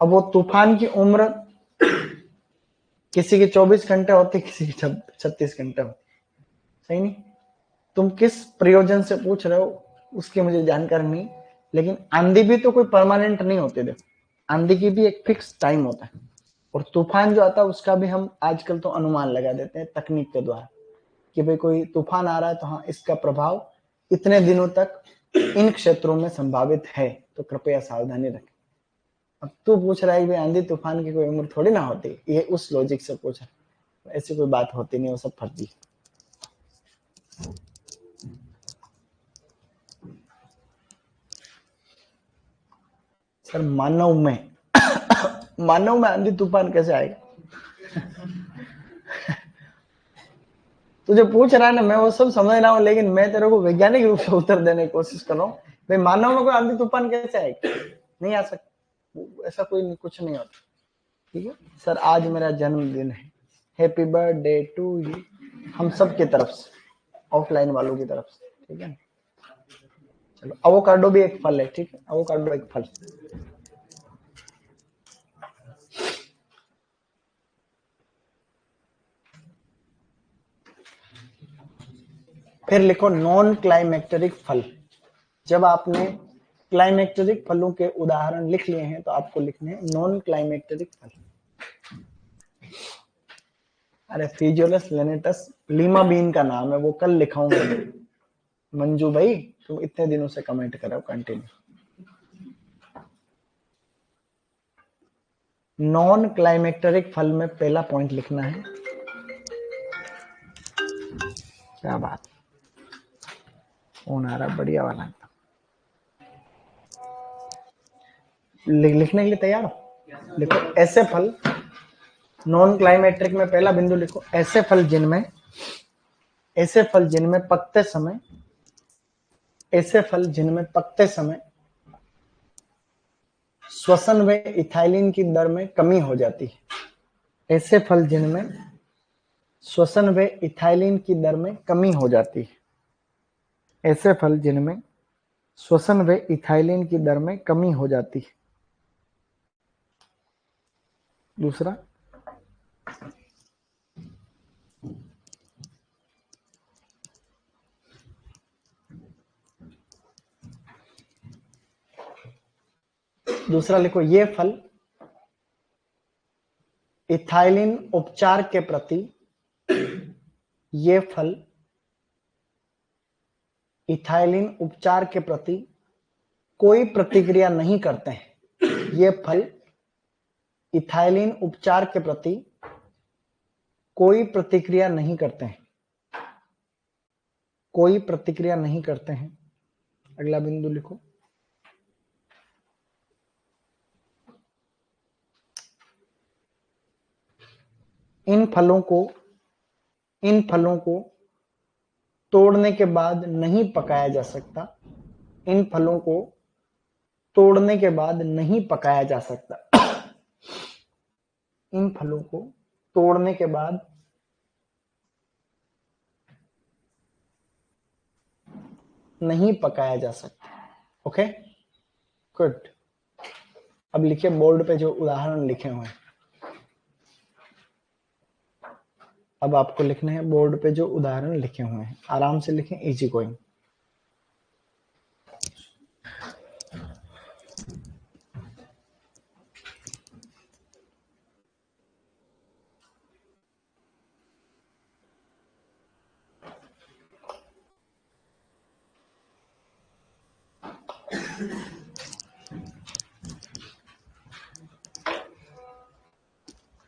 अब वो तूफान की उम्र किसी की 24 घंटे होती, किसी की 36 घंटे होती। सही नहीं? तुम किस प्रयोजन से पूछ रहे हो उसकी मुझे जानकारी नहीं, लेकिन आंधी भी तो कोई परमानेंट नहीं होती। देखो आंधी की भी एक फिक्स टाइम होता है, और तूफान जो आता है उसका भी हम आजकल तो अनुमान लगा देते हैं तकनीक के द्वारा कि भाई कोई तूफान आ रहा है तो हाँ इसका प्रभाव इतने दिनों तक इन क्षेत्रों में संभावित है, तो कृपया सावधानी रखें। अब तू पूछ रहा है कि आंधी तूफान की कोई उम्र थोड़ी ना होती, ये उस लॉजिक से पूछा, ऐसी कोई बात होती नहीं, वो सब फर्जी। सर मानव में आंधी तूफान कैसे आएगा? तुझे पूछ रहा है ना, मैं वो सब समझ रहा हूँ, लेकिन मैं तेरे को वैज्ञानिक रूप से उत्तर देने की कोशिश कर रहा हूँ। भाई मानव में कोई आंधी तूफान कैसे आएगा? नहीं आ सकता, ऐसा कोई कुछ नहीं होता। ठीक है सर, आज मेरा जन्मदिन है, हैप्पी बर्थडे टू यू, हम सब की तरफ से, ऑफलाइन वालों की तरफ से, ठीक है। चलो, अवोकाडो भी एक फल है, ठीक है, अवोकाडो एक फल। फिर लिखो नॉन क्लाइमेक्टेरिक फल। जब आपने क्लाइमेक्टेरिक फलों के उदाहरण लिख लिए हैं तो आपको लिखने हैं नॉन क्लाइमेक्टेरिक फल। अरे फिजियोलस लेनेटस लीमा बीन का नाम है, वो कल लिखाऊंगा। मंजू भाई तुम इतने दिनों से कमेंट कर रहे हो, कंटिन्यू। नॉन क्लाइमेक्टेरिक फल में पहला पॉइंट लिखना है, क्या बात, फोन आ रहा बढ़िया वाला। लिखने के लिए तैयार हो? लिखो ऐसे फल, नॉन क्लाइमेट्रिक में पहला बिंदु लिखो, ऐसे फल जिनमें पकते समय, ऐसे फल जिनमें पकते समय श्वसन व इथाइलिन की दर में कमी हो जाती है। ऐसे फल जिनमें श्वसन व इथाइलिन की दर में कमी हो जाती है। ऐसे फल जिनमें श्वसन व इथाइलिन की दर में कमी हो जाती है। दूसरा, लिखो ये फल इथाइलिन उपचार के प्रति, ये फल इथाइलिन उपचार के प्रति कोई प्रतिक्रिया नहीं करते हैं। ये फल इथाइलिन उपचार के प्रति कोई प्रतिक्रिया नहीं करते हैं, कोई प्रतिक्रिया नहीं करते हैं। अगला बिंदु लिखो, इन फलों को तोड़ने के बाद नहीं पकाया जा सकता। इन फलों को तोड़ने के बाद नहीं पकाया जा सकता। इन फलों को तोड़ने के बाद नहीं पकाया जा सकता। Okay good. अब लिखिए बोर्ड पे जो उदाहरण लिखे हुए हैं, अब आपको लिखने हैं बोर्ड पे जो उदाहरण लिखे हुए हैं, आराम से लिखें, इजी गोइंग।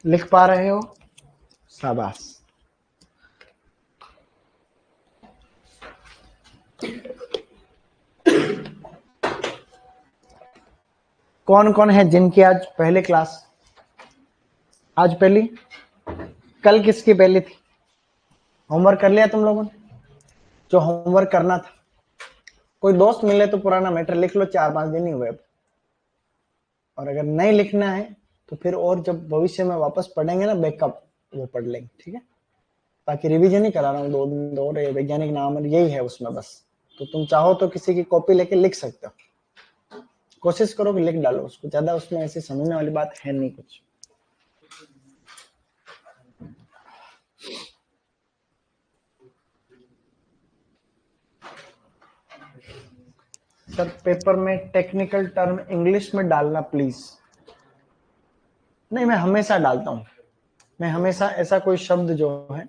लिख पा रहे हो? शाबाश। कौन कौन है जिनकी आज पहले क्लास? आज पहली, कल किसकी पहली थी? होमवर्क कर लिया तुम लोगों ने? जो होमवर्क करना था, कोई दोस्त मिले तो पुराना मैटर लिख लो, 4-5 दिन ही हुए। और अगर नहीं लिखना है तो फिर और जब भविष्य में वापस पढ़ेंगे ना बैकअप, वो पढ़ लेंगे, ठीक है। बाकी रिवीजन ही करा रहा हूँ 2 दिन, 2 वैज्ञानिक नाम यही है उसमें बस। तो तुम चाहो तो किसी की कॉपी लेके लिख सकते हो, कोशिश करो कि लिख डालो उसको, ज्यादा उसमें ऐसी समझने वाली बात है नहीं कुछ। सर पेपर में टेक्निकल टर्म इंग्लिश में डालना प्लीज। नहीं, मैं हमेशा डालता हूँ। मैं हमेशा ऐसा कोई शब्द जो है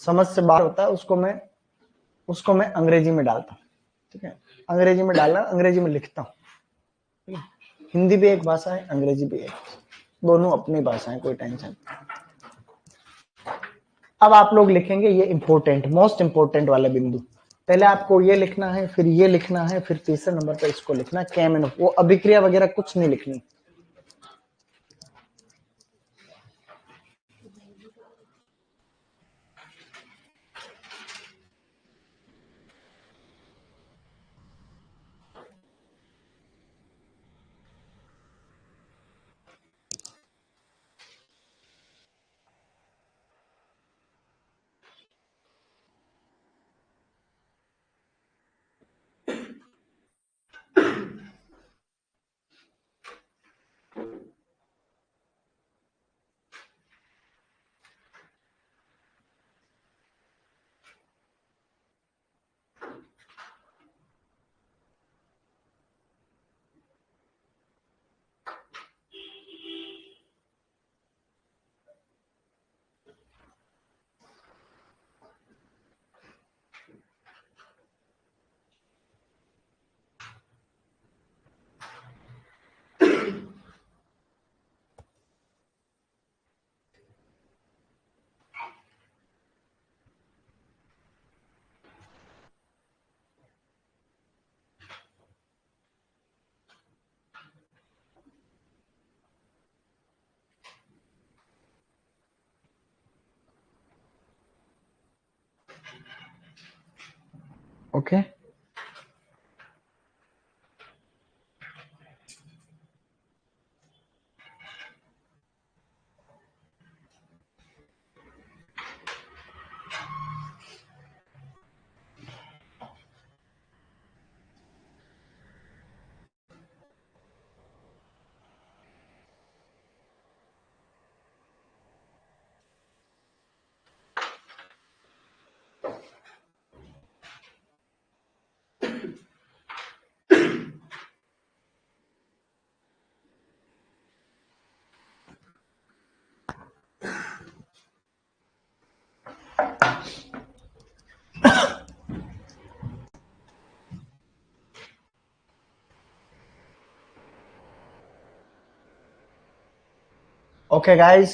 समझ से बाहर होता है उसको मैं अंग्रेजी में डालता हूँ, ठीक है। अंग्रेजी में डालना, अंग्रेजी में लिखता हूँ। हिंदी भी एक भाषा है, अंग्रेजी भी एक, दोनों अपनी भाषाएं, कोई टेंशन। अब आप लोग लिखेंगे ये इंपॉर्टेंट, मोस्ट इंपॉर्टेंट वाला बिंदु। पहले आपको ये लिखना है, फिर ये लिखना है, फिर तीसरे नंबर पर इसको लिखना है, कैम एंड ऑफ। वो अभिक्रिया वगैरह कुछ नहीं लिखनी। Okay, okay guys,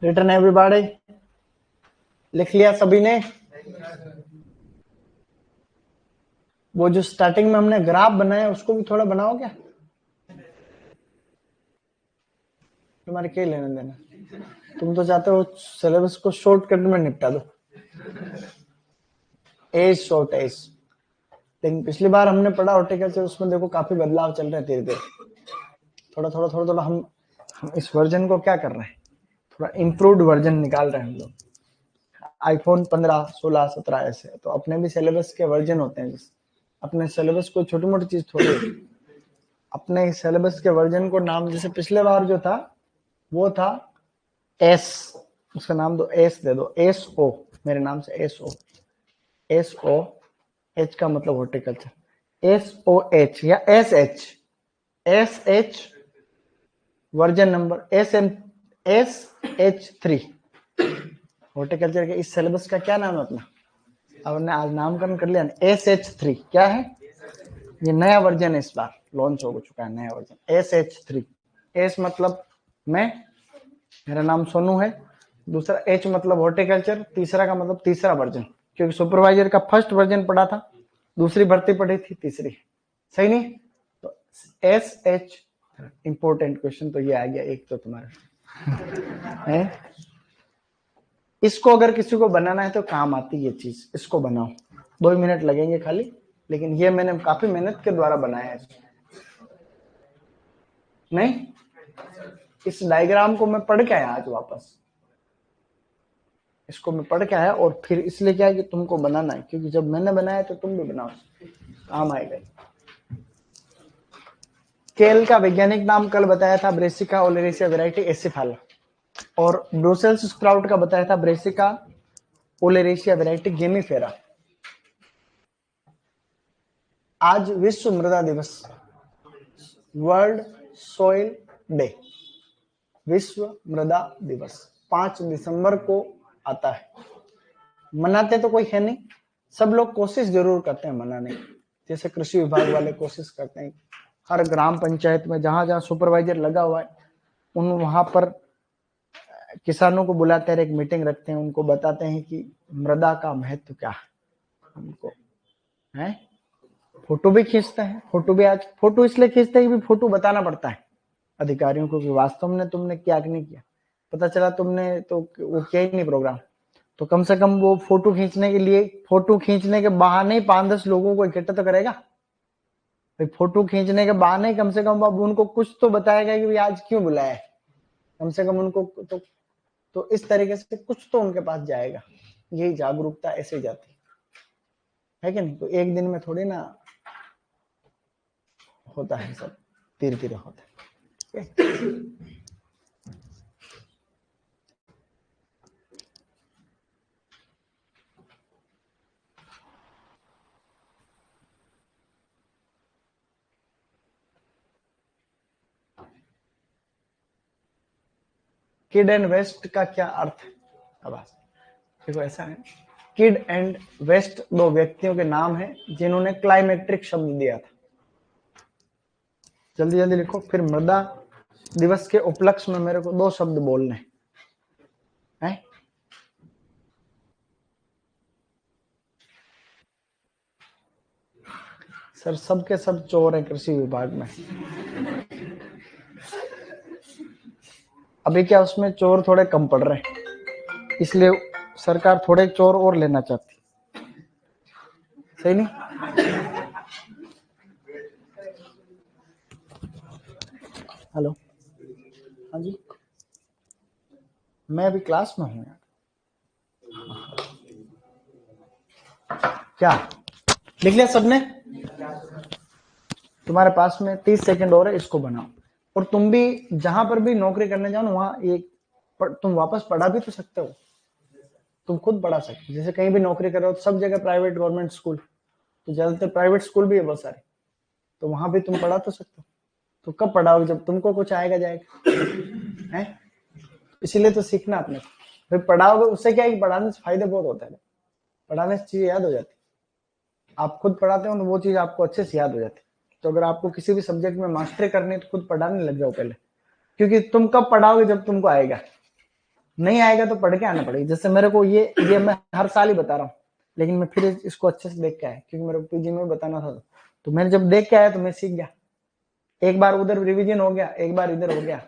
return everybody, लिख लिया सभी ने? वो जो स्टार्टिंग में हमने ग्राफ बनाया उसको भी थोड़ा बनाओ क्या? तुम्हारे क्या लेना देना, तुम तो चाहते हो सिलेबस को शॉर्टकट में निपटा दो, एज शॉर्ट एज। लेकिन पिछली बार हमने पढ़ा हॉर्टिकल्चर, उसमें देखो काफी बदलाव चल रहे हैं धीरे धीरे, थोड़ा हम इस वर्जन को क्या कर रहे हैं, थोड़ा इम्प्रूव्ड वर्जन निकाल रहे हैं हम लोग। आईफोन 15, 16, 17 ऐसे, तो अपने भी सिलेबस के वर्जन होते हैं। अपने सिलेबस को छोटी मोटी चीज थोड़ी, अपने सिलेबस के वर्जन को नाम, जैसे पिछले बार जो था वो था एस, उसका नाम दो एस, दे दो एस ओ, मेरे नाम से S O. S O, H का मतलब हॉर्टिकल्चर, एस ओ एच या S H, S H version number S H 3। Horticulture के इस सिलेबस का क्या नाम है अपना? अब हमने आज नामकरण कर लिया, एस एच 3 क्या है, ये नया वर्जन है इस बार। लॉन्च हो चुका है नया वर्जन SH3। एस मतलब मैं, मेरा नाम सोनू है, दूसरा एच मतलब हॉर्टिकल्चर, तीसरा का मतलब तीसरा वर्जन, क्योंकि सुपरवाइजर का फर्स्ट वर्जन पढ़ा था, दूसरी भर्ती पढ़ी थी, तीसरी। सही नहीं? तो SH इंपॉर्टेंट क्वेश्चन तो ये आ गया एक तो तुम्हारा है। इसको अगर किसी को बनाना है तो काम आती है ये चीज, इसको बनाओ, 2 मिनट लगेंगे खाली, लेकिन ये मैंने काफी मेहनत के द्वारा बनाया है। नहीं, इस डायग्राम को मैं पढ़ के आया आज वापस, इसको मैं पढ़ के आया, और फिर इसलिए क्या है कि तुमको बनाना है, क्योंकि जब मैंने बनाया तो तुम भी बनाओ, काम आएगा। केल का वैज्ञानिक नाम कल बताया था ब्रेसिका ओलेरेसिया वैरायटी एसिफाला, और ब्रुसेल्स स्प्राउट का बताया था ब्रेसिका ओलेरेसिया वैरायटी गेमीफेरा। आज विश्व मृदा दिवस, वर्ल्ड सॉइल डे, विश्व मृदा दिवस 5 दिसंबर को आता है। मनाते तो कोई है नहीं, सब लोग कोशिश जरूर करते हैं मनाने की, जैसे कृषि विभाग वाले कोशिश करते हैं, हर ग्राम पंचायत में जहां जहां सुपरवाइजर लगा हुआ है उन वहां पर किसानों को बुलाते हैं, एक मीटिंग रखते हैं, उनको बताते हैं कि मृदा का महत्व क्या है, हमको है। फोटो भी खींचते हैं, फोटो भी आज फोटो इसलिए खींचते हैं कि फोटो बताना पड़ता है अधिकारियों को कि वास्तव में तुमने क्या नहीं किया, पता चला तुमने तो वो किया ही नहीं प्रोग्राम, तो कम से कम वो फोटो खींचने के लिए, फोटो खींचने के बहाने ही 5-10 लोगों को इकट्ठा तो करेगा भाई, फोटो खींचने के बहाने कम से कम अब उनको कुछ तो बताएगा कि आज क्यों बुलाया है, कम से कम उनको तो इस तरीके से कुछ तो उनके पास जाएगा, यही जागरूकता ऐसे जाती है कि नहीं। तो एक दिन में थोड़ी ना होता है, सब धीरे धीरे होता है। किड एंड वेस्ट का क्या अर्थ है? अब देखो ऐसा है, किड एंड वेस्ट 2 व्यक्तियों के नाम हैं जिन्होंने क्लाइमेट्रिक शब्द दिया था। जल्दी जल्दी लिखो, फिर मृदा दिवस के उपलक्ष्य में मेरे को 2 शब्द बोलने हैं। सर सबके सब चोर हैं कृषि विभाग में। अभी क्या उसमें चोर थोड़े कम पड़ रहे हैं, इसलिए सरकार थोड़े चोर और लेना चाहती, सही नहीं? हेलो, हाँ जी, मैं अभी क्लास में हूँ यार। क्या लिख लिया सबने? तुम्हारे पास में 30 सेकंड और है, इसको बनाओ। और तुम भी जहां पर भी नौकरी करने जाओ ना, वहां एक तुम वापस पढ़ा भी तो सकते हो, तुम खुद पढ़ा सकते हो, जैसे कहीं भी नौकरी कर रहे हो सब जगह प्राइवेट गवर्नमेंट स्कूल, तो ज्यादातर प्राइवेट स्कूल भी है बहुत सारे, तो वहां भी तुम पढ़ा तो सकते हो। तो कब पढ़ाओगे? जब तुमको कुछ आएगा जाएगा है, इसीलिए तो सीखना अपने को। फिर पढ़ाओगे उससे क्या है कि पढ़ाने से फायदे बहुत होता है, पढ़ाने से चीजें याद हो जाती, आप खुद पढ़ाते हो तो वो चीज आपको अच्छे से याद हो जाती। तो अगर आपको किसी भी सब्जेक्ट में मास्टरी करनी है तो खुद पढ़ाने लग जाओ पहले, क्योंकि तुम कब पढ़ाओगे? जब तुमको आएगा, नहीं आएगा तो पढ़ के आना पड़ेगा। जैसे मेरे को ये मैं हर साल ही बता रहा हूँ, लेकिन मैं फिर इसको अच्छे से देख के आया, क्योंकि मेरे को पीजी में बताना था, तो मैंने जब देख के आया तो मैं सीख गया। एक बार उधर रिवीजन हो गया, एक बार इधर हो गया,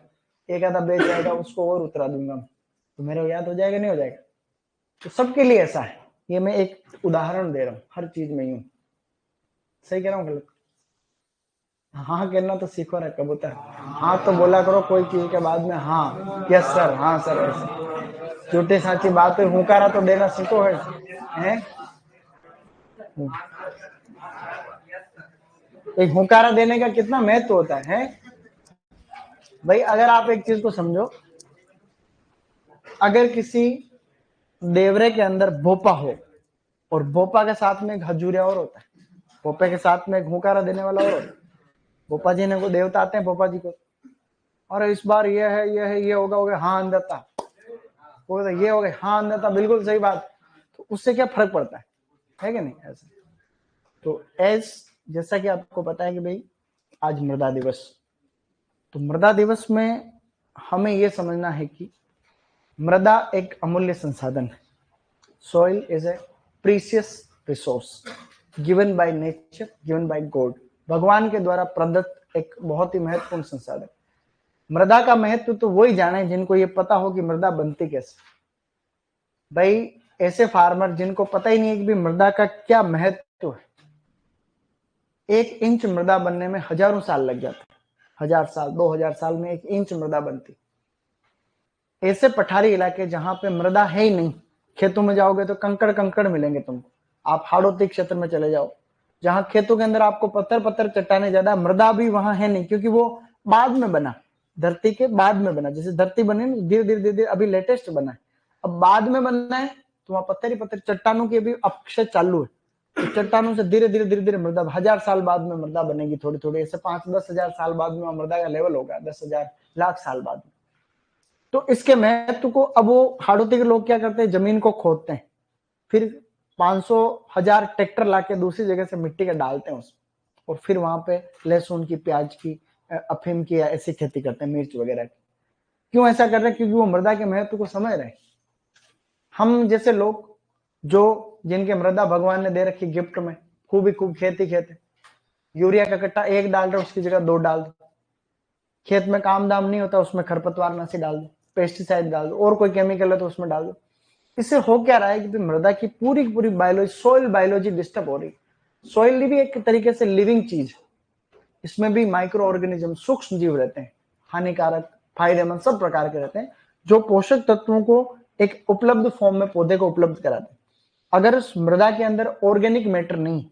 एक आधा बेच जाएगा उसको और उतरा दूंगा, तो मेरे को याद हो जाएगा, नहीं हो जाएगा? तो सबके लिए ऐसा है, ये मैं एक उदाहरण दे रहा हूँ, हर चीज में यूं। सही कह रहा हूँ गलत? हाँ कहना तो सीखो ना कबूतर, हाँ तो बोला करो कोई चीज के बाद में, हाँ यस सर, हाँ सर, ऐसे झूठी साची बात है, हुकारा तो देना सीखो है? एक हुकारा देने का कितना महत्व होता है भाई। अगर आप एक चीज को समझो, अगर किसी देवरे के अंदर भोपा हो और भोपा के साथ में एक हजूरिया और होता है, भोपे के साथ में एक हुकारा देने वाला और होता है, भोपा जी ने को देवता आते हैं भोपा जी को, और इस बार ये है, ये है, ये होगा, हाँ अंधता, वो ये हो गया, हाँ अंधता, बिल्कुल सही बात। तो उससे क्या फर्क पड़ता है कि नहीं? ऐसे तो एज जैसा कि आपको पता है कि भाई आज मृदा दिवस। तो मृदा दिवस में हमें यह समझना है कि मृदा एक अमूल्य संसाधन है। Soil is a precious resource given by nature, given by God. भगवान के द्वारा प्रदत्त एक बहुत ही महत्वपूर्ण संसाधन। मृदा का महत्व तो वही जाने जिनको ये पता हो कि मृदा बनती कैसे। भाई ऐसे फार्मर जिनको पता ही नहीं है कि भी मृदा का क्या महत्व है। 1 इंच मृदा बनने में हजारों साल लग जाते, 1000 साल, 2000 साल में 1 इंच मृदा बनती। ऐसे पठारी इलाके जहां पे मृदा है ही नहीं, खेतों में जाओगे तो कंकड़ कंकड़ मिलेंगे तुमको। आप हाड़ौती क्षेत्र में चले जाओ, जहां खेतों के अंदर आपको पत्थर पत्थर चट्टाने ज्यादा, मृदा भी वहां है नहीं, क्योंकि वो बाद में बना, धरती के बाद में बना। जैसे धरती बनी ना, धीरे धीरे धीरे अभी लेटेस्ट बना है, अब बाद में बनना है तो वहां पत्थर ही पत्थर, चट्टानों की अभी अक्षय चालू है। तो चट्टानों से धीरे धीरे धीरे धीरे मृदा, 1000 साल बाद में मृदा बनेगी, थोड़ी थोड़ी ऐसे 5-10 हजार साल बाद में मृदा का लेवल होगा, 10,000 लाख साल बाद में। तो इसके महत्व को अब वो हाड़ौती के लोग क्या करते हैं, जमीन को खोदते हैं, फिर 500,000 ट्रैक्टर लाके दूसरी जगह से मिट्टी का डालते हैं उसमें, और फिर वहां पे लहसुन की, प्याज की, अफीम की ऐसी खेती करते हैं, मिर्च वगैरह की। क्यों ऐसा कर रहे हैं? क्योंकि वो मृदा के महत्व को समझ रहे हैं। हम जैसे लोग जो जिनके मृदा भगवान ने दे रखी गिफ्ट में, खूब ही खूब खेती खेते, यूरिया का कट्टा 1 डाल रहे उसकी जगह 2 डाल दो। खेत में काम दाम नहीं होता, उसमें खरपतवार नाशी डाल दो, पेस्टिसाइड डाल दो, और कोई केमिकल है तो उसमें डाल दो। इससे हो क्या रहा है कि मृदा की पूरी पूरी बायोलॉजी, सोइल बायोलॉजी डिस्टर्ब हो रही। सोइल भी एक तरीके से लिविंग चीज, इसमें भी माइक्रो ऑर्गेनिज्म, सूक्ष्म जीव रहते हैं, हानिकारक, फायदेमंद, सब प्रकार के रहते हैं, जो पोषक तत्वों को एक उपलब्ध फॉर्म में पौधे को उपलब्ध कराते हैं। अगर उस मृदा के अंदर ऑर्गेनिक मैटर नहीं,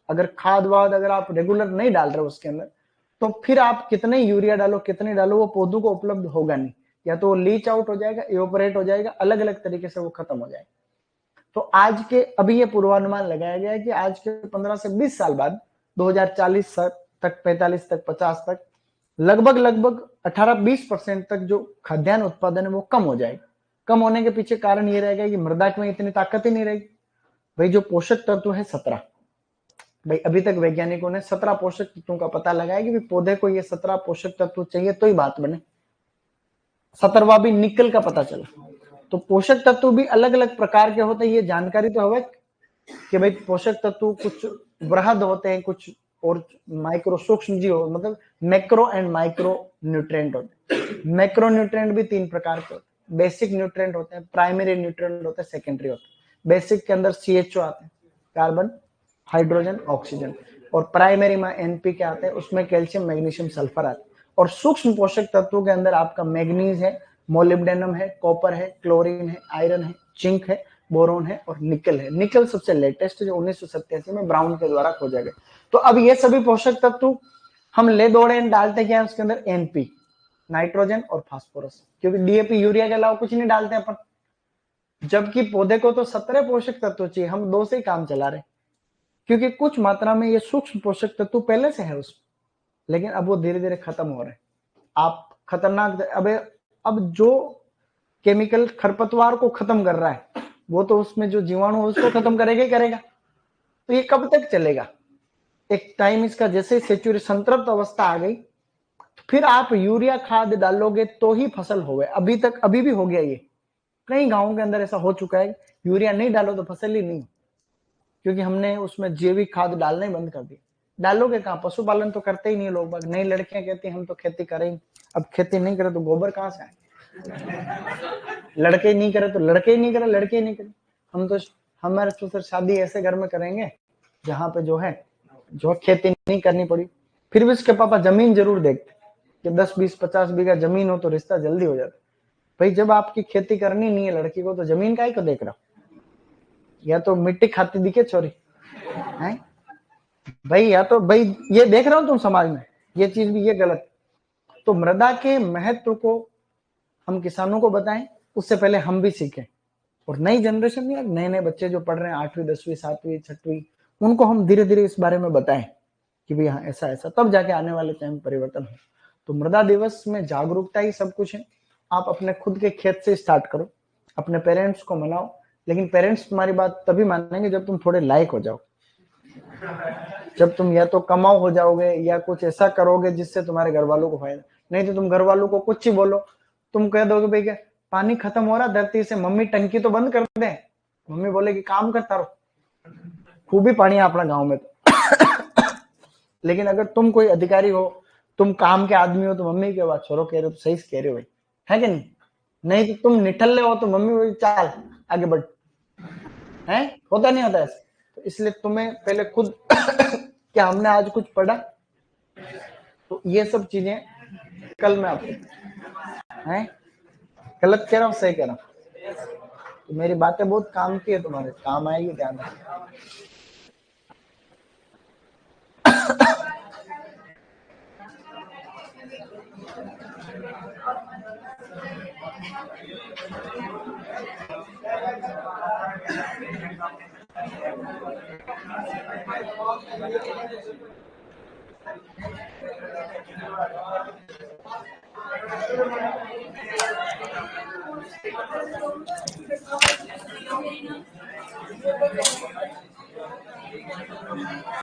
अगर खाद वाद अगर आप रेगुलर नहीं डाल रहे उसके अंदर, तो फिर आप कितने यूरिया डालो, कितने डालो, वो पौधों को उपलब्ध होगा नहीं। या तो वो लीच आउट हो जाएगा, इवोपरेट हो जाएगा, अलग अलग तरीके से वो खत्म हो जाएगा। तो आज के अभी ये पूर्वानुमान लगाया गया है कि आज के 15 से 20 साल बाद 2040 तक, 45 तक, 50 तक, लगभग 18-20% तक जो खाद्यान्न उत्पादन है वो कम हो जाएगा। कम होने के पीछे कारण ये रहेगा कि मृदा में इतनी ताकत ही नहीं रहेगी। भाई जो पोषक तत्व है 17, भाई अभी तक वैज्ञानिकों ने 17 पोषक तत्वों का पता लगाया कि पौधे को ये 17 पोषक तत्व चाहिए तो ही बात बने। 17वां भी निकल का पता चला। तो पोषक तत्व भी अलग अलग प्रकार के होते हैं, ये जानकारी तो है कि भाई पोषक तत्व कुछ वृहद होते हैं, कुछ और माइक्रो सूक्ष्म जीव, मतलब मैक्रो एंड माइक्रो न्यूट्रिएंट होते हैं। मैक्रो न्यूट्रिएंट भी 3 प्रकार के होते हैं। बेसिक न्यूट्रिएंट होते हैं, प्राइमरी न्यूट्रिएंट होते हैं, सेकेंडरी होते हैं। बेसिक के अंदर CHO आते हैं, कार्बन, हाइड्रोजन, ऑक्सीजन, और प्राइमरी में NP के आते हैं, उसमें कैल्शियम, मैग्नीशियम, सल्फर आते हैं। और सूक्ष्म पोषक तत्वों के अंदर आपका मैग्नीज है, मोलिब्डेनम है, कॉपर है, क्लोरीन है, आयरन है, जिंक है, बोरोन है और निकल है। निकल सबसे लेटेस्ट जो 1987 में ब्राउन के द्वारा खोजा गया। तो अब ये सभी पोषक तत्व हम ले दौड़े डालते क्या है उसके अंदर, NP, नाइट्रोजन और फास्फोरस, क्योंकि DAP यूरिया के अलावा कुछ नहीं डालते अपन। जबकि पौधे को तो 17 पोषक तत्व चाहिए, हम 2 से ही काम चला रहे, क्योंकि कुछ मात्रा में ये सूक्ष्म पोषक तत्व पहले से है उसमें, लेकिन अब वो धीरे धीरे खत्म हो रहे हैं। आप खतरनाक, अब जो केमिकल खरपतवार को खत्म कर रहा है, वो तो उसमें जो जीवाणु है उसको खत्म करेगा ही करेगा। तो ये कब तक चलेगा? एक टाइम इसका जैसे सेचुरेशन, संतृप्त अवस्था आ गई, फिर आप यूरिया खाद डालोगे तो ही फसल होवे। अभी तक अभी भी हो गया, ये कई गांवों के अंदर ऐसा हो चुका है, यूरिया नहीं डालो तो फसल ही नहीं, क्योंकि हमने उसमें जैविक खाद डालना ही बंद कर दिया। डालोगे कहाँ? पशुपालन तो करते ही नहीं लोग बाग। नई लड़कियां कहती हम तो खेती करें, अब खेती नहीं करे तो गोबर कहाँ से आए? लड़के नहीं करे तो लड़के ही नहीं करे, लड़के ही नहीं करे। हम तो हमारे तो सर शादी ऐसे घर में करेंगे जहां पे जो है जो खेती नहीं करनी पड़ी। फिर भी उसके पापा जमीन जरूर देखते कि 10, 20, 50 बीघा जमीन हो तो रिश्ता जल्दी हो जाता। भाई जब आपकी खेती करनी नहीं है लड़की को तो जमीन काहे को देख रहा हो? या तो मिट्टी खाती दिखे छोरी है भाई, या तो भाई ये देख रहा हूं तुम समाज में ये चीज भी ये गलत। तो मृदा के महत्व को हम किसानों को बताएं, उससे पहले हम भी सीखें। और नई जनरेशन में नए नए बच्चे जो पढ़ रहे हैं 8वीं 10वीं 7वीं 6वीं, उनको हम धीरे धीरे इस बारे में बताएं कि भाई हाँ ऐसा ऐसा, तब जाके आने वाले टाइम परिवर्तन हो। तो मृदा दिवस में जागरूकता ही सब कुछ है। आप अपने खुद के खेत से स्टार्ट करो, अपने पेरेंट्स को मनाओ, लेकिन पेरेंट्स तुम्हारी बात तभी मानेंगे जब तुम थोड़े लायक हो जाओ। जब तुम या तो कमाओ हो जाओगे या कुछ ऐसा करोगे जिससे तुम्हारे घर वालों को फायदा। नहीं तो तुम घर वालों को कुछ ही बोलो, तुम कह दोगे भाई क्या पानी खत्म हो रहा धरती से, मम्मी टंकी तो बंद कर दे, मम्मी बोलेगी काम करता रहो, खूब ही पानी है अपना गांव में तो। लेकिन अगर तुम कोई अधिकारी हो, तुम काम के आदमी हो, तो मम्मी के बात छोड़ो, कह रहे हो तो सही कह रहे हो भाई, है कि नहीं? नहीं तो तुम निठल्ले हो तो मम्मी बोली चल आगे बढ़, है होता नहीं होता ऐसा। तो इसलिए तुम्हें पहले खुद क्या हमने आज कुछ पढ़ा, तो ये सब चीजें कल मैं आपको है, गलत कह रहा हूँ सही कह रहा हूँ, तो मेरी बातें बहुत काम की है, तुम्हारे काम आएगी ध्यान रखना।